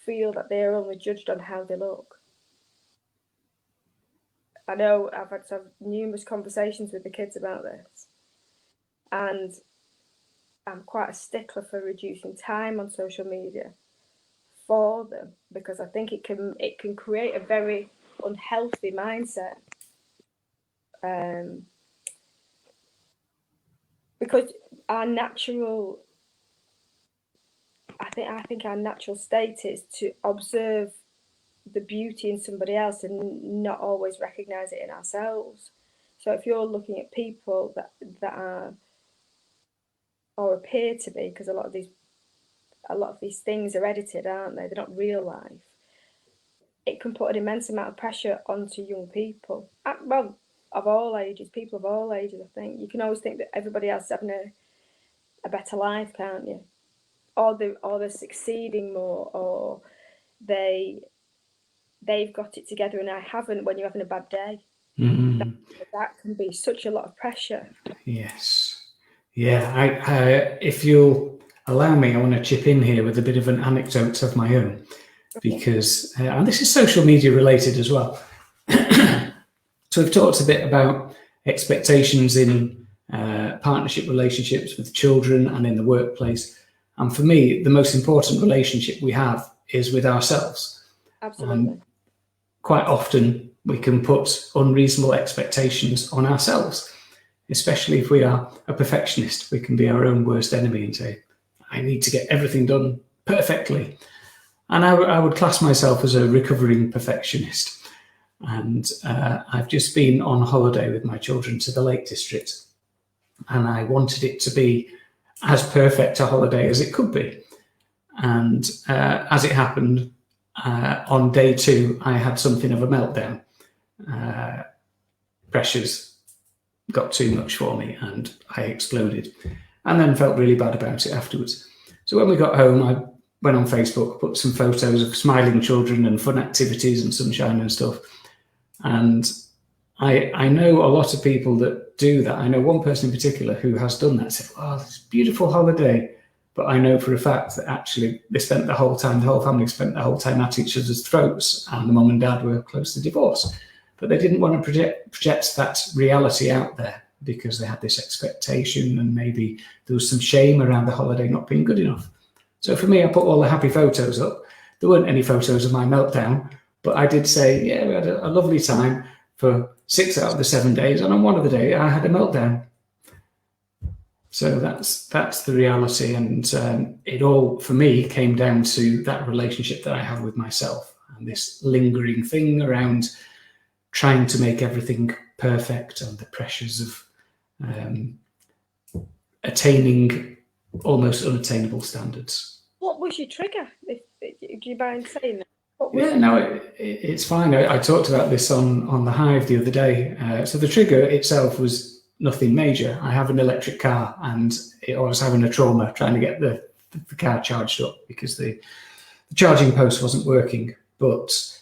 Speaker 2: feel that they're only judged on how they look. I know I've had to have numerous conversations with the kids about this, and I'm quite a stickler for reducing time on social media for them, because I think it can create a very unhealthy mindset. Because our natural, I think our natural state is to observe the beauty in somebody else and not always recognize it in ourselves. So if you're looking at people that are, or appear to be, because a lot of these things are edited, aren't they? They're not real life. It can put an immense amount of pressure onto young people. Well, of all ages, people of all ages, I think. You can always think that everybody else is having a better life, can't you? Or they're succeeding more, or they've got it together and I haven't, when you're having a bad day. That can be such a lot of pressure.
Speaker 1: Yes. Yeah, if you'll allow me, I want to chip in here with a bit of an anecdote of my own, because, and this is social media related as well. So we've talked a bit about expectations in partnership relationships with children and in the workplace. And for me, the most important relationship we have is with ourselves.
Speaker 2: Absolutely.
Speaker 1: Quite often we can put unreasonable expectations on ourselves, especially if we are a perfectionist. We can be our own worst enemy and say, I need to get everything done perfectly. And I would class myself as a recovering perfectionist. And I've just been on holiday with my children to the Lake District, and I wanted it to be as perfect a holiday as it could be. And as it happened, on day 2, I had something of a meltdown. Pressures got too much for me and I exploded, and then felt really bad about it afterwards. So when we got home, I went on Facebook, put some photos of smiling children and fun activities and sunshine and stuff. And I know a lot of people that do that. I know one person in particular who has done that. Said, "Oh, this beautiful holiday." But I know for a fact that actually they spent the whole family spent the whole time at each other's throats, and the mum and dad were close to divorce. But they didn't want to project that reality out there because they had this expectation, and maybe there was some shame around the holiday not being good enough. So for me, I put all the happy photos up. There weren't any photos of my meltdown, but I did say, yeah, we had a lovely time for 6 out of the 7 days, and on one of the days I had a meltdown. So that's the reality, and it all for me came down to that relationship that I have with myself, and this lingering thing around trying to make everything perfect, and the pressures of attaining almost unattainable standards.
Speaker 2: What was your trigger? Do you mind saying that?
Speaker 1: Yeah, no, it's fine. I talked about this on the Hive the other day. So the trigger itself was nothing major. I have an electric car, and I was having a trauma trying to get the car charged up because the charging post wasn't working. But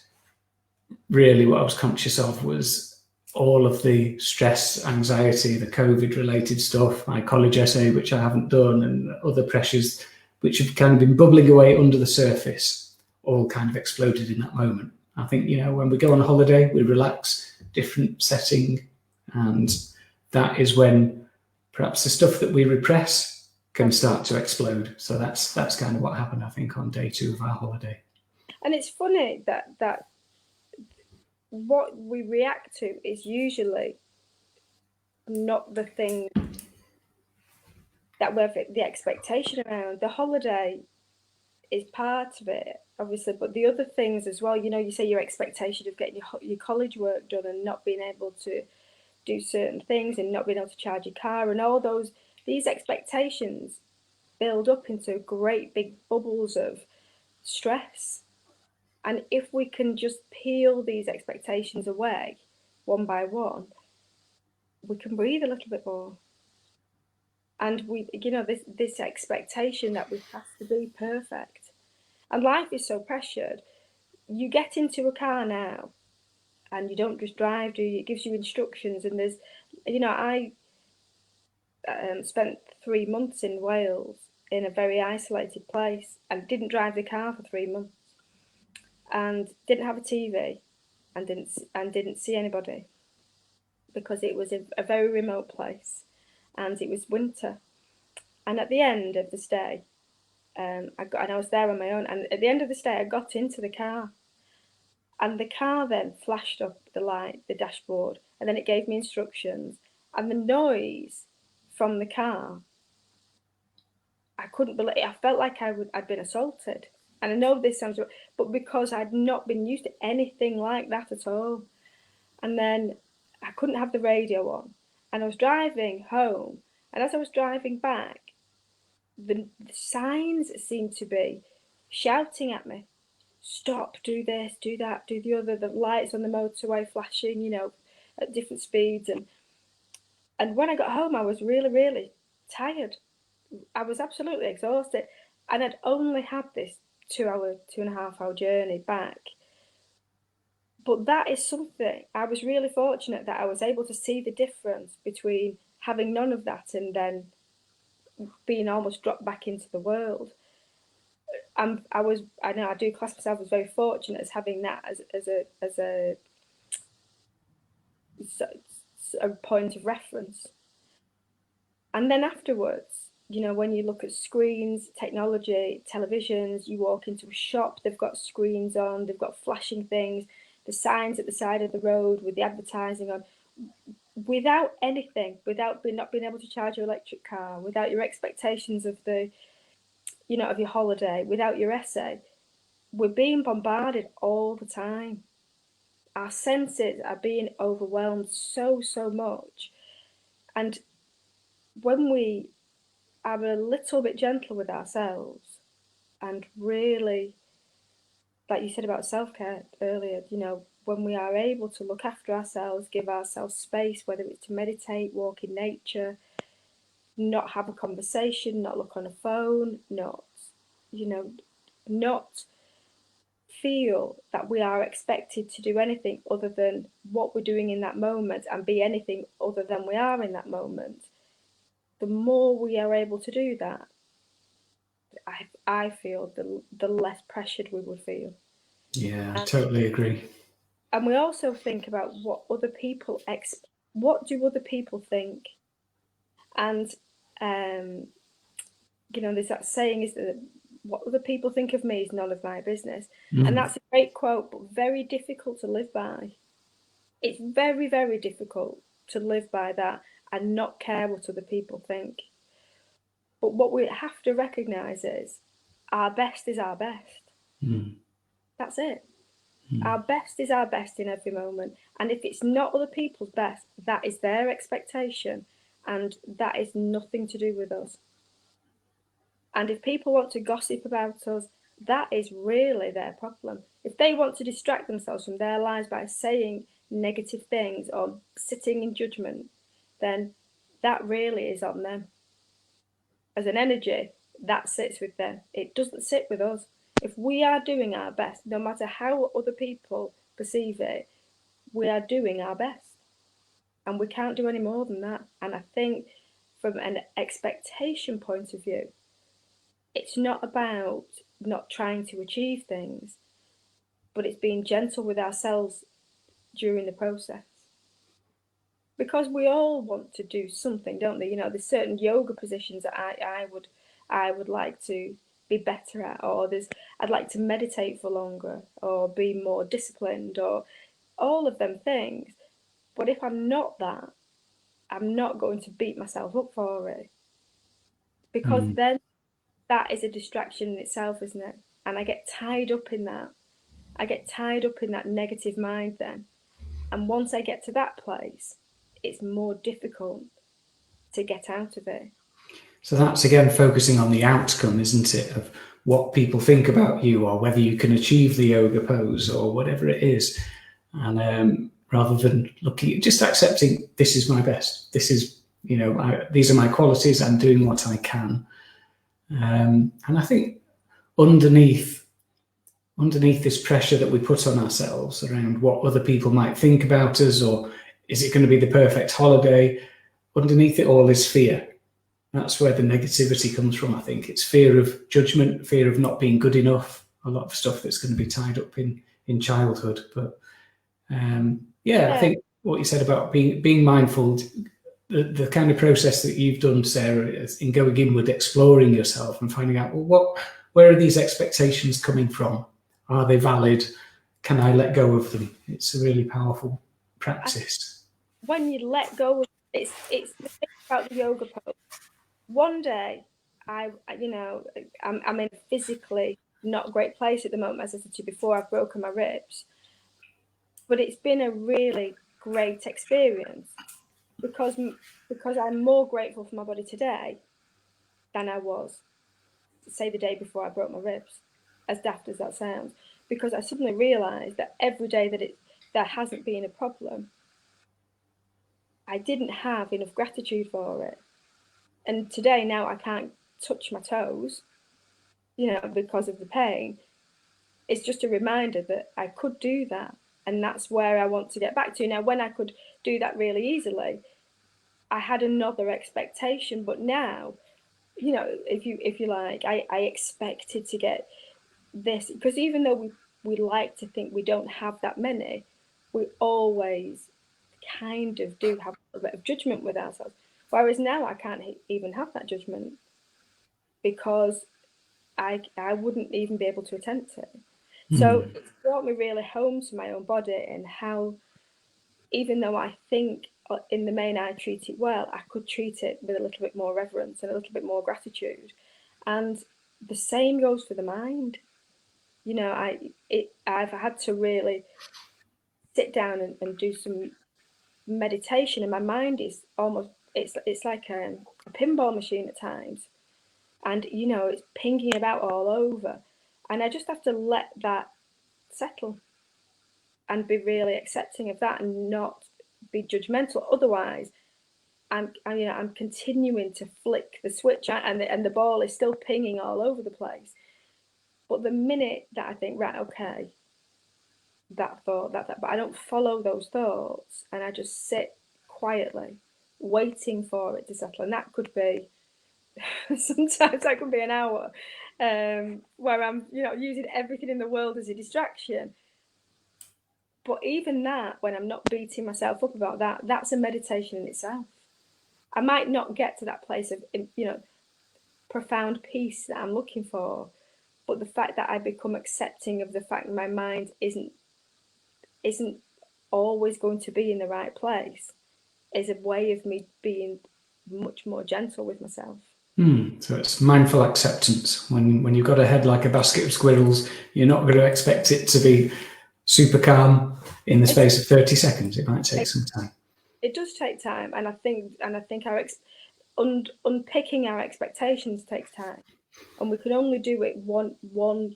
Speaker 1: really what I was conscious of was all of the stress, anxiety, the COVID-related stuff, my college essay, which I haven't done, and other pressures which have kind of been bubbling away under the surface, all kind of exploded in that moment. I think, when we go on holiday, we relax, different setting, and that is when perhaps the stuff that we repress can start to explode. So that's kind of what happened, I think, on day 2 of our holiday.
Speaker 2: And it's funny that what we react to is usually not the thing that we have the expectation around. The holiday is part of it, obviously, but the other things as well, you say your expectation of getting your college work done and not being able to do certain things and not being able to charge your car, and all these expectations build up into great big bubbles of stress. And if we can just peel these expectations away one by one, we can breathe a little bit more. And this expectation that we have to be perfect. And life is so pressured. You get into a car now and you don't just drive, do you? It gives you instructions. And there's, I spent 3 months in Wales in a very isolated place and didn't drive the car for 3 months and didn't have a TV and didn't see anybody because it was a very remote place and it was winter. And at the end of the stay, I was there on my own. And at the end of the stay, I got into the car, and the car then flashed up the light, the dashboard, and then it gave me instructions. And the noise from the car, I couldn't believe it. I felt like I'd been assaulted. And I know this sounds, but because I'd not been used to anything like that at all. And then I couldn't have the radio on, and I was driving home. And as I was driving back, the signs seemed to be shouting at me, stop, do this, do that, do the other, the lights on the motorway flashing, at different speeds. And when I got home, I was really, really tired. I was absolutely exhausted. And I'd only had this 2.5 hour journey back. But that is something, I was really fortunate that I was able to see the difference between having none of that and then being almost dropped back into the world. I know I do class myself as very fortunate as having that as a point of reference. And then afterwards, when you look at screens, technology, televisions, you walk into a shop, they've got screens on, they've got flashing things, the signs at the side of the road with the advertising on. Without anything, without not being able to charge your electric car, without your expectations of of your holiday, without your essay, we're being bombarded all the time. Our senses are being overwhelmed so much. And when we are a little bit gentle with ourselves and really, like you said about self-care earlier, when we are able to look after ourselves, give ourselves space, whether it's to meditate, walk in nature, not have a conversation, not look on a phone, not feel that we are expected to do anything other than what we're doing in that moment and be anything other than we are in that moment, the more we are able to do that, I feel the less pressured we would feel.
Speaker 1: Yeah, I totally agree.
Speaker 2: And we also think about what other people what do other people think? And there's that saying is that what other people think of me is none of my business.
Speaker 1: Mm.
Speaker 2: And that's a great quote, but very difficult to live by. It's very, very difficult to live by that and not care what other people think. But what we have to recognise is our best is our best.
Speaker 1: Mm.
Speaker 2: That's it.
Speaker 1: Mm.
Speaker 2: Our best is our best in every moment. And if it's not other people's best, that is their expectation. And that is nothing to do with us. And if people want to gossip about us, that is really their problem. If they want to distract themselves from their lives by saying negative things or sitting in judgment, then that really is on them. As an energy, that sits with them. It doesn't sit with us. If we are doing our best, no matter how other people perceive it, we are doing our best. And we can't do any more than that. And I think from an expectation point of view, it's not about not trying to achieve things, but it's being gentle with ourselves during the process. Because we all want to do something, don't they? You know, there's certain yoga positions that I would like to be better at, or I'd like to meditate for longer, or be more disciplined, or all of them things. But if I'm not that, I'm not going to beat myself up for it. Because then that is a distraction in itself, isn't it? And I get tied up in that. I get tied up in that negative mind then. And once I get to that place, it's more difficult to get out of it.
Speaker 1: So that's again focusing on the outcome, isn't it, of what people think about you or whether you can achieve the yoga pose or whatever it is. And rather than looking, just accepting this is my best. This is, these are my qualities. I'm doing what I can. And I think underneath this pressure that we put on ourselves around what other people might think about us, or is it going to be the perfect holiday? Underneath it all is fear. That's where the negativity comes from, I think. It's fear of judgment, fear of not being good enough, a lot of stuff that's going to be tied up in childhood. But I think what you said about being mindful, the kind of process that you've done, Sarah, in going inward, exploring yourself and finding out, well, where are these expectations coming from? Are they valid? Can I let go of them? It's a really powerful practice.
Speaker 2: When you let go, it's the thing about the yoga pose. One day, I'm in a physically not great place at the moment, as I said to you before. I've broken my ribs, but it's been a really great experience because I'm more grateful for my body today than I was, say, the day before I broke my ribs, as daft as that sounds, because I suddenly realised that every day that there hasn't been a problem, I didn't have enough gratitude for it. And today, now I can't touch my toes, because of the pain. It's just a reminder that I could do that. And that's where I want to get back to. Now, when I could do that really easily, I had another expectation. But now, if you like, I expected to get this, because even though we like to think we don't have that many, we always kind of do have a bit of judgment with ourselves. Whereas now I can't even have that judgment because I wouldn't even be able to attempt it. So it's brought me really home to my own body and how, even though I think in the main I treat it well, I could treat it with a little bit more reverence and a little bit more gratitude. And the same goes for the mind. I've had to really sit down and do some meditation, and my mind is almost, it's like a pinball machine at times, and it's pinging about all over, and I just have to let that settle and be really accepting of that and not be judgmental. Otherwise, I'm continuing to flick the switch and the ball is still pinging all over the place. But the minute that I think, right, okay, that thought, but I don't follow those thoughts, and I just sit quietly waiting for it to settle, and that could be sometimes that could be an hour, where I'm using everything in the world as a distraction. But even that, when I'm not beating myself up about that, that's a meditation in itself. I might not get to that place of profound peace that I'm looking for, But the fact that I become accepting of the fact my mind isn't always going to be in the right place is a way of me being much more gentle with myself.
Speaker 1: So it's mindful acceptance. When you've got a head like a basket of squirrels, you're not going to expect it to be super calm in the space of 30 seconds. It might take some time.
Speaker 2: It does take time, and I think our unpicking our expectations takes time, and we can only do it one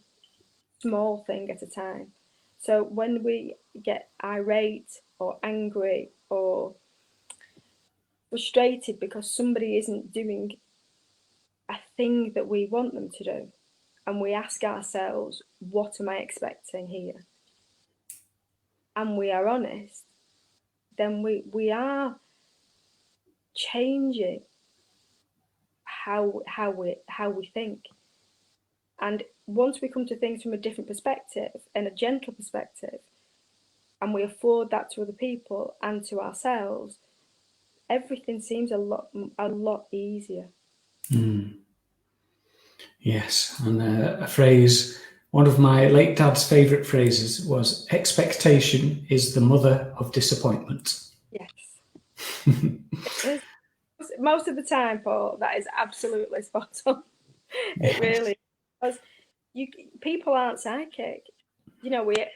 Speaker 2: small thing at a time. So when we get irate or angry or frustrated because somebody isn't doing a thing that we want them to do, and we ask ourselves, what am I expecting here? And we are honest, then we are changing how we think. And once we come to things from a different perspective and a gentle perspective, and we afford that to other people and to ourselves, everything seems a lot easier.
Speaker 1: Yes, and a phrase, one of my late dad's favourite phrases was, expectation is the mother of disappointment.
Speaker 2: Yes. Most of the time, Paul, that is absolutely spot on. It really, because people aren't psychic. You know, we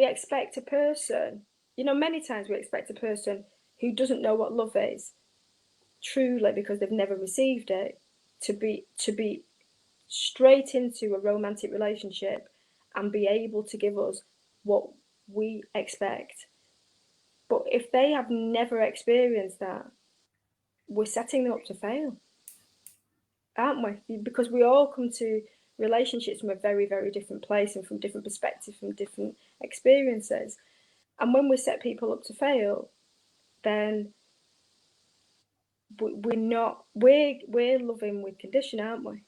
Speaker 2: expect a person, you know, many times we expect a person who doesn't know what love is truly because they've never received it to be straight into a romantic relationship and be able to give us what we expect. But if they have never experienced that, we're setting them up to fail, aren't we? Because we all come to relationships from a very, very different place and from different perspectives, from different experiences. And when we set people up to fail, then we're loving with condition, aren't we?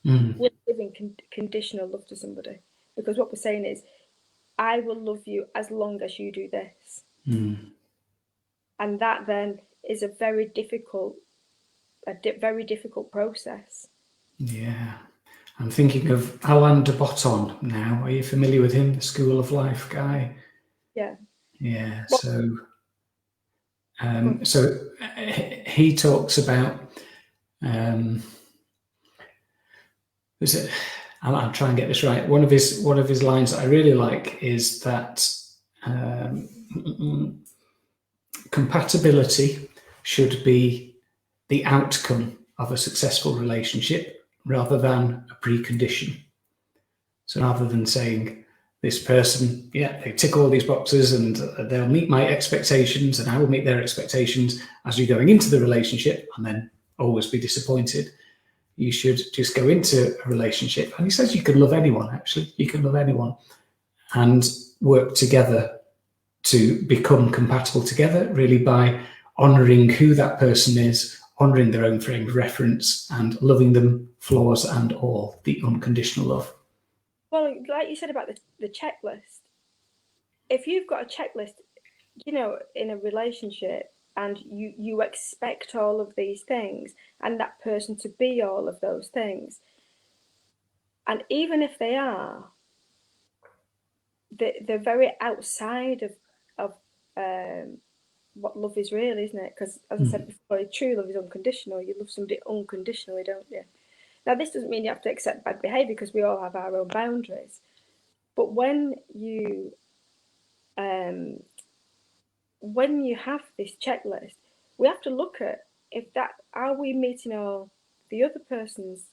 Speaker 2: We're giving conditional love to somebody, because what we're saying is, I will love you as long as you do this. And that then is a very difficult process.
Speaker 1: Yeah. I'm thinking of Alain de Botton now. Are you familiar with him, the School of Life guy?
Speaker 2: Yeah.
Speaker 1: Yeah. So he talks about. I'll try and get this right. One of his lines that I really like is that compatibility should be the outcome of a successful relationship rather than a precondition. So rather than saying this person, yeah, they tick all these boxes and they'll meet my expectations and I will meet their expectations as you're going into the relationship and then always be disappointed. You should just go into a relationship. And he says you can love anyone, actually. You can love anyone and work together to become compatible together, really by honouring who that person is, honouring their own frame of reference and loving them, flaws and all, the unconditional love.
Speaker 2: Well, like you said about the checklist, if you've got a checklist, you know, in a relationship, and you expect all of these things and that person to be all of those things, and even if they are, they're very outside of what love is really, isn't it? Because as I said before, true love is unconditional. You love somebody unconditionally, don't you? Now, this doesn't mean you have to accept bad behavior, because we all have our own boundaries. But when you have this checklist, we have to look at are we meeting all the other person's,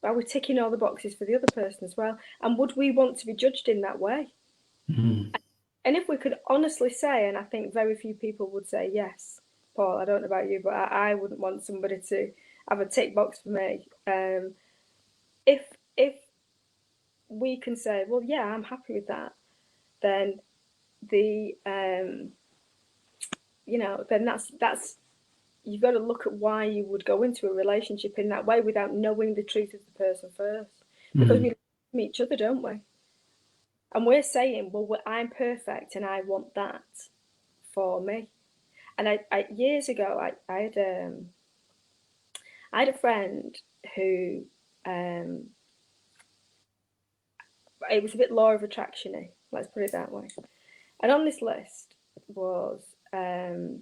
Speaker 2: are we ticking all the boxes for the other person as well? And would we want to be judged in that way? And if we could honestly say, and I think very few people would say yes, Paul, I don't know about you, but I wouldn't want somebody to have a tick box for me. If we can say, well, yeah, I'm happy with that, then then that's you've got to look at why you would go into a relationship in that way without knowing the truth of the person first, because we love each other, don't we? And we're saying, well, I'm perfect and I want that for me. And I years ago, I had a friend who it was a bit law of attraction-y, let's put it that way. And on this list was a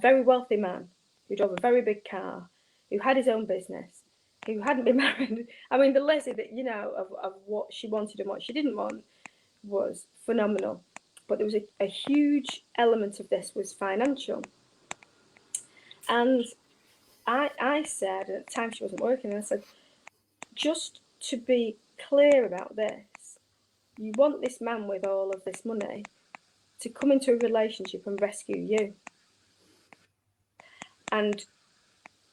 Speaker 2: very wealthy man who drove a very big car, who had his own business, who hadn't been married. I mean, the list that, you know, of what she wanted and what she didn't want was phenomenal. But there was a huge element of this was financial. And I said, at the time she wasn't working, I said, just to be clear about this, you want this man with all of this money to come into a relationship and rescue you. And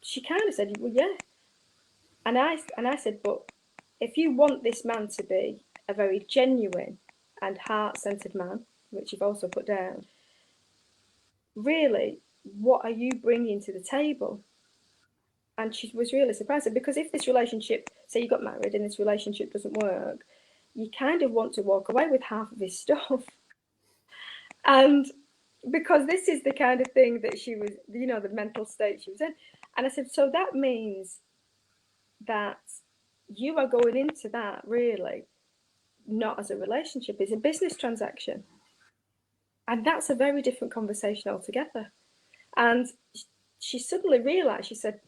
Speaker 2: she kind of said, well, yeah. And I said, but if you want this man to be a very genuine and heart-centered man, which you've also put down, really, what are you bringing to the table? And she was really surprised, because if this relationship, say you got married and this relationship doesn't work, you kind of want to walk away with half of his stuff. And because this is the kind of thing that she was, you know, the mental state she was in. And I said, so that means that you are going into that really not as a relationship, it's a business transaction. And that's a very different conversation altogether. And she suddenly realized, she said,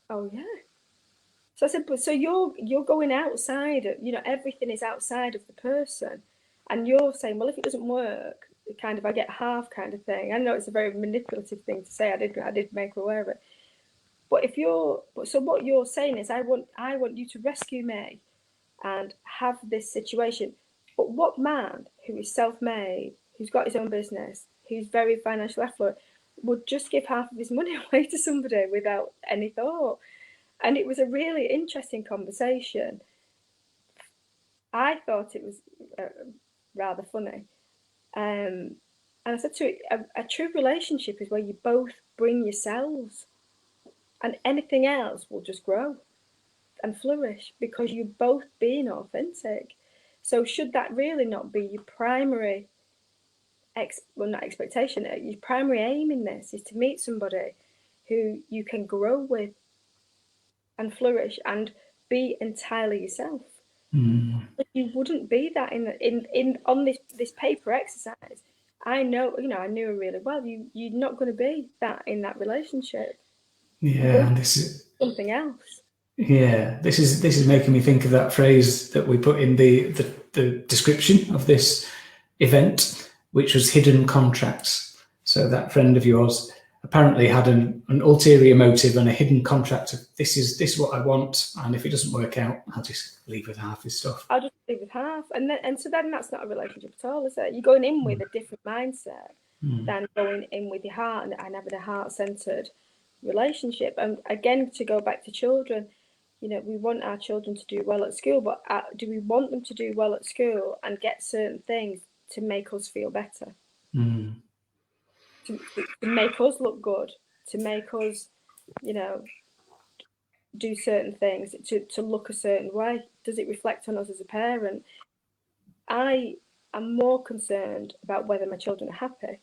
Speaker 2: oh yeah. So I said, but so you're going outside of, you know, everything is outside of the person. And you're saying, well, if it doesn't work, kind of I get half kind of thing. I know it's a very manipulative thing to say. I did make her aware of it. But so what you're saying is I want you to rescue me and have this situation. But what man who is self-made, who's got his own business, who's very financially affluent, would just give half of his money away to somebody without any thought? And it was a really interesting conversation. I thought it was rather funny. And I said to her, a true relationship is where you both bring yourselves, and anything else will just grow and flourish because you're both being authentic. So should that really not be your primary, not expectation, your primary aim in this is to meet somebody who you can grow with and flourish and be entirely yourself. But you wouldn't be that on this paper exercise. I know, you know, I knew her really well. You're not going to be that in that relationship.
Speaker 1: Yeah, and this is
Speaker 2: something else.
Speaker 1: Yeah, this is making me think of that phrase that we put in the description of this event, which was hidden contracts. So that friend of yours apparently had an ulterior motive and a hidden contract of this is what I want, and if it doesn't work out, I'll just leave with half his stuff.
Speaker 2: I'll just leave with half, and so then that's not a relationship at all, is it? You're going in with a different mindset than going in with your heart and having a heart-centered relationship. And again, to go back to children, you know, we want our children to do well at school, but do we want them to do well at school and get certain things to make us feel better? To make us look good, to make us, you know, do certain things, to look a certain way? Does it reflect on us as a parent? I am more concerned about whether my children are happy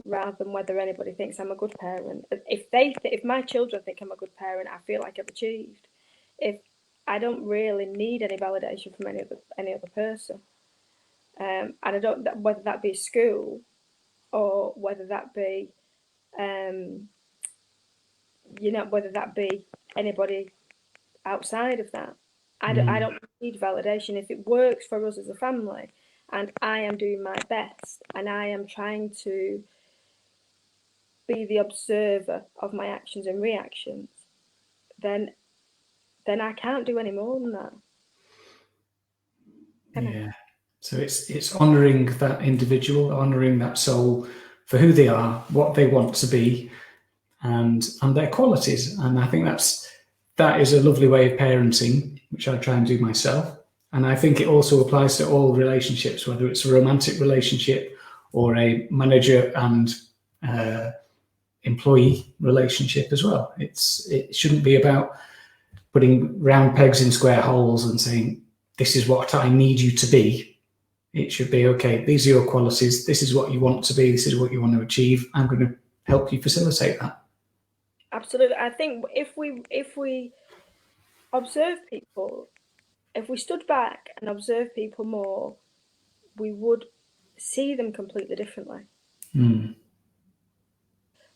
Speaker 2: rather than whether anybody thinks I'm a good parent. If my children think I'm a good parent, I feel like I've achieved. If I don't really need any validation from any other person, and I don't, whether that be school or whether that be, you know, whether that be anybody outside of that. I don't need validation. If it works for us as a family, and I am doing my best, and I am trying to be the observer of my actions and reactions, then I can't do any more than that.
Speaker 1: Yeah. So it's honouring that individual, honouring that soul for who they are, what they want to be, and their qualities. And I think that is a lovely way of parenting, which I try and do myself. And I think it also applies to all relationships, whether it's a romantic relationship or a manager and employee relationship as well. It shouldn't be about putting round pegs in square holes and saying, this is what I need you to be. It should be, okay, these are your qualities. This is what you want to be. This is what you want to achieve. I'm going to help you facilitate that.
Speaker 2: Absolutely. I think if we observe people, if we stood back and observed people more, we would see them completely differently.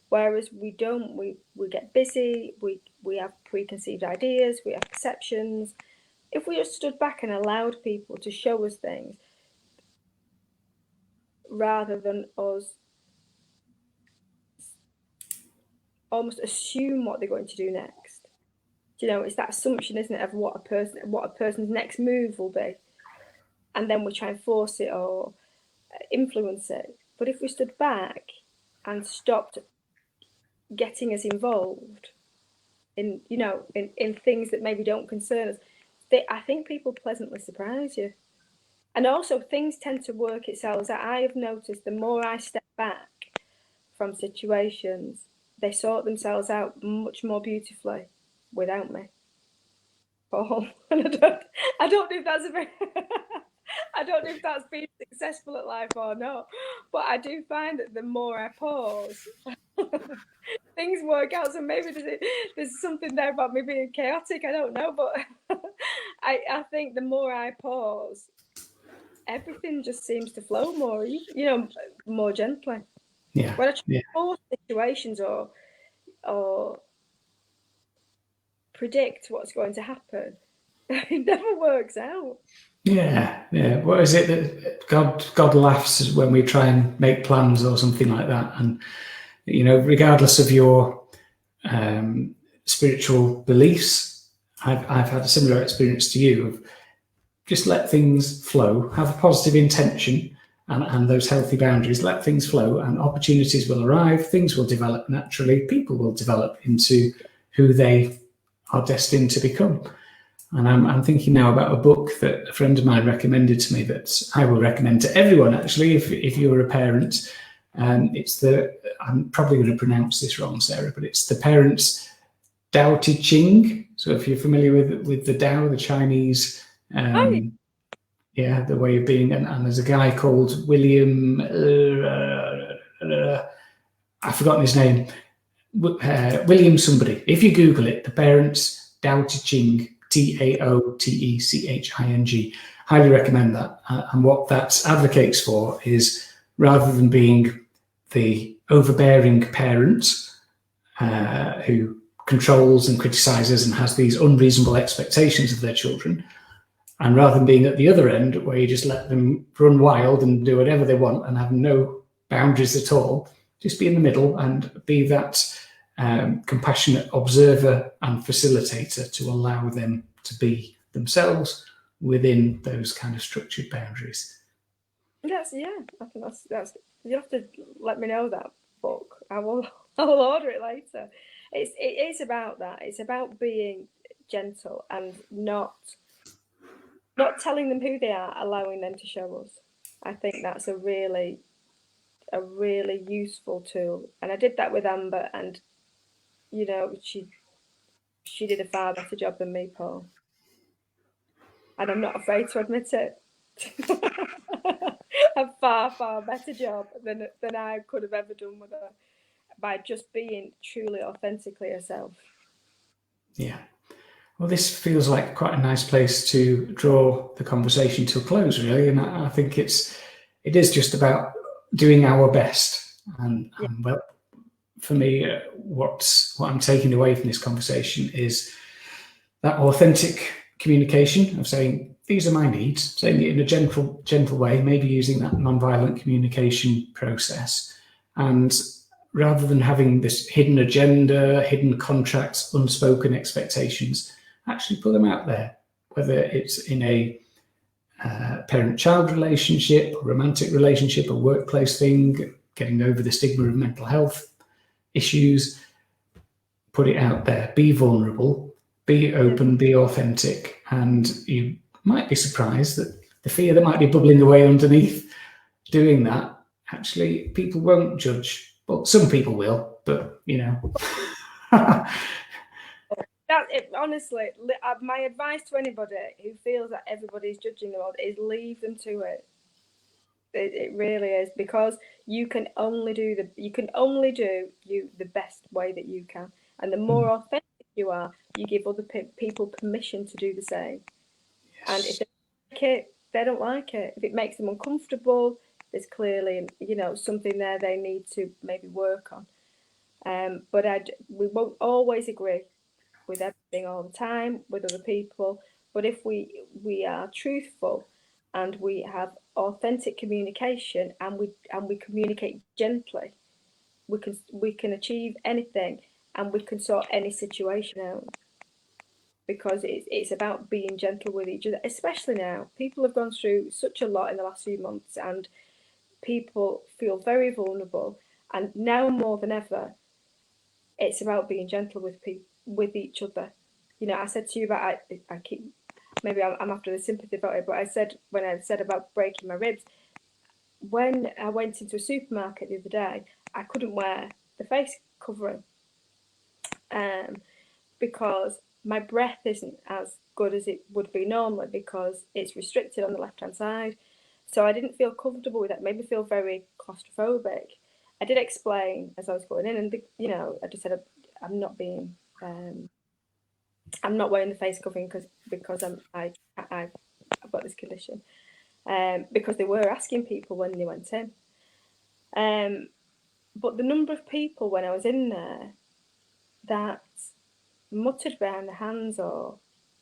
Speaker 2: Whereas we don't, we get busy, we have preconceived ideas, we have perceptions. If we just stood back and allowed people to show us things, rather than us almost assume what they're going to do next. It's that assumption, isn't it, of what a person's next move will be, and then we try and force it or influence it. But if we stood back and stopped getting us involved in things that maybe don't concern us, I think people pleasantly surprise you. And also things tend to work itself out. I have noticed the more I step back from situations, they sort themselves out much more beautifully without me. Oh, and I don't know if that's I don't know if that's being successful at life or not, but I do find that the more I pause, things work out. So maybe there's something there about me being chaotic. I don't know, but I think the more I pause, everything just seems to flow more, more gently.
Speaker 1: Yeah.
Speaker 2: When I try to force situations or predict what's going to happen, it never works out.
Speaker 1: Yeah. What is it that God laughs when we try and make plans or something like that? And regardless of your spiritual beliefs, I've had a similar experience to you of just let things flow, have a positive intention and those healthy boundaries, let things flow, and opportunities will arrive, things will develop naturally, people will develop into who they are destined to become. And I'm thinking now about a book that a friend of mine recommended to me that I will recommend to everyone, actually, if you're a parent. I'm probably going to pronounce this wrong, Sarah, but it's The Parents Tao Te Ching. So if you're familiar with the Tao, the Chinese, the way of being, and there's a guy called William, I've forgotten his name, William somebody. If you Google it, The Parents Tao Te Ching, TaoTecching, highly recommend that. And what that advocates for is, rather than being the overbearing parent who controls and criticizes and has these unreasonable expectations of their children, and rather than being at the other end where you just let them run wild and do whatever they want and have no boundaries at all, just be in the middle and be that compassionate observer and facilitator to allow them to be themselves within those kind of structured boundaries.
Speaker 2: I think that's you have to let me know that book. I'll order it later. It is about that. It's about being gentle and not telling them who they are, allowing them to show us. I think that's a really useful tool. And I did that with Amber, and she did a far better job than me, Paul. And I'm not afraid to admit it. A far better job than I could have ever done with her, by just being truly authentically herself.
Speaker 1: Yeah. Well, this feels like quite a nice place to draw the conversation to a close, really. And I think it is just about doing our best. And well, for me, what I'm taking away from this conversation is that authentic communication of saying, these are my needs, saying it in a gentle way, maybe using that nonviolent communication process. And rather than having this hidden agenda, hidden contracts, unspoken expectations, actually put them out there, whether it's in a parent-child relationship, a romantic relationship, a workplace thing, getting over the stigma of mental health issues. Put it out there, be vulnerable, be open, be authentic, and you might be surprised that the fear that might be bubbling away underneath doing that, actually people won't judge. Well, some people will, but
Speaker 2: honestly, my advice to anybody who feels that everybody's judging them is leave them to it. It really is, because you can only do the best way that you can, and the more authentic you are, you give other people permission to do the same. Yes. And if they like it, they don't like it. If it makes them uncomfortable, there's clearly, something there they need to maybe work on. But we won't always agree with everything all the time with other people. But if we are truthful and we have authentic communication and we communicate gently, we can achieve anything and we can sort any situation out. Because it's about being gentle with each other, especially now. People have gone through such a lot in the last few months, and people feel very vulnerable. And now more than ever, it's about being gentle with each other. I said to you about I keep, maybe I'm after the sympathy about it, but when I said about breaking my ribs, when I went into a supermarket the other day, I couldn't wear the face covering because my breath isn't as good as it would be normally because it's restricted on the left-hand side. So I didn't feel comfortable with that. It made me feel very claustrophobic. I did explain as I was going in, and I just said I'm not being, I'm not wearing the face covering because I've got this condition. Because they were asking people when they went in. But the number of people when I was in there that muttered behind their hands or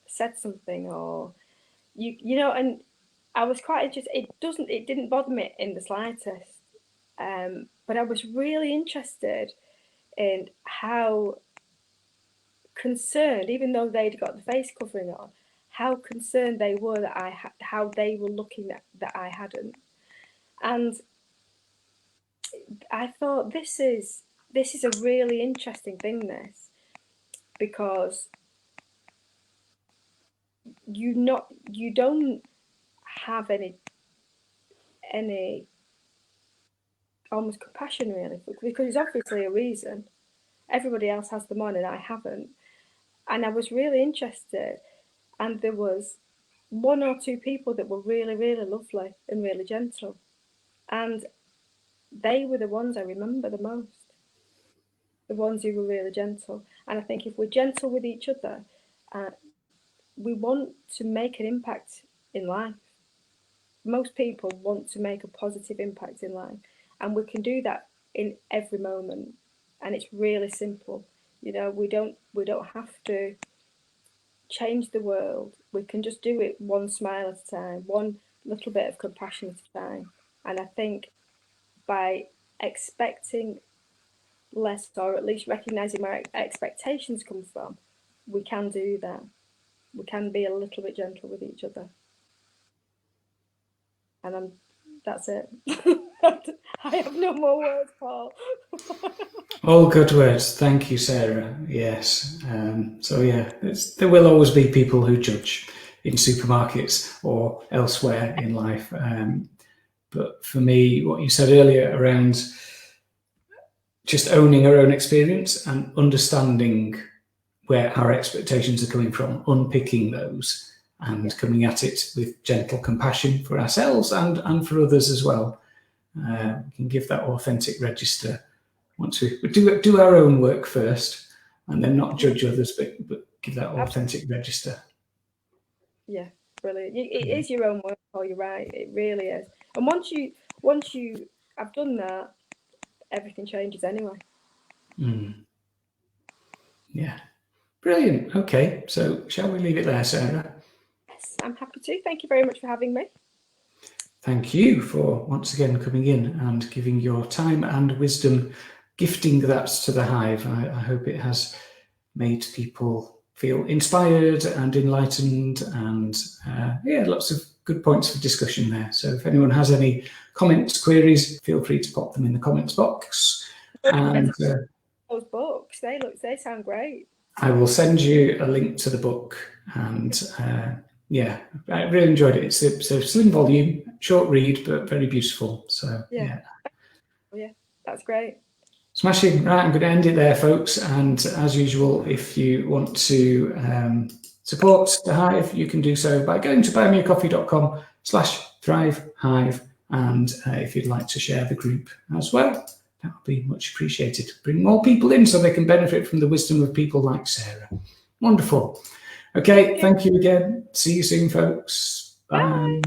Speaker 2: said something or and I was quite just it didn't bother me in the slightest, but I was really interested in how concerned, even though they'd got the face covering on, how concerned they were that how they were looking that I hadn't. And I thought this is a really interesting thing, because you don't have any almost compassion really, because there's obviously a reason. Everybody else has them on and I haven't. And I was really interested, and there was one or two people that were really, really lovely and really gentle, and they were the ones I remember the most, the ones who were really gentle. And I think if we're gentle with each other, we want to make an impact in life. Most people want to make a positive impact in life, and we can do that in every moment. And it's really simple. We don't have to change the world. We can just do it one smile at a time, one little bit of compassion at a time. And I think by expecting less, or at least recognizing where expectations come from, we can do that. We can be a little bit gentle with each other. And that's it. I have no more words, Paul.
Speaker 1: All good words. Thank you, Sarah. Yes. So yeah, there will always be people who judge in supermarkets or elsewhere in life. But for me, what you said earlier around just owning our own experience and understanding where our expectations are coming from, unpicking those and coming at it with gentle compassion for ourselves and for others as well. We can give that authentic register once we do our own work first, and then not judge others, but give that authentic register.
Speaker 2: Yeah, brilliant. It is your own work, Paul, you're right. It really is. And once you have done that, everything changes anyway.
Speaker 1: Yeah. Brilliant. Okay, so shall we leave it there, Sarah?
Speaker 2: Yes, I'm happy to. Thank you very much for having me.
Speaker 1: Thank you for once again coming in and giving your time and wisdom, gifting that to the Hive. I hope it has made people feel inspired and enlightened, and lots of good points for discussion there. So if anyone has any comments, queries, feel free to pop them in the comments box. And
Speaker 2: those books, they sound great.
Speaker 1: I will send you a link to the book, and I really enjoyed it. It's a slim volume, short read, but very beautiful. So yeah,
Speaker 2: that's great.
Speaker 1: Smashing. Right, I'm going to end it there, folks. And as usual, if you want to support the Hive, you can do so by going to buymeacoffee.com/thrivehive. And if you'd like to share the group as well, That would be much appreciated. Bring more people in so they can benefit from the wisdom of people like Sarah. Wonderful. Okay, thank you again. See you soon, folks. Bye.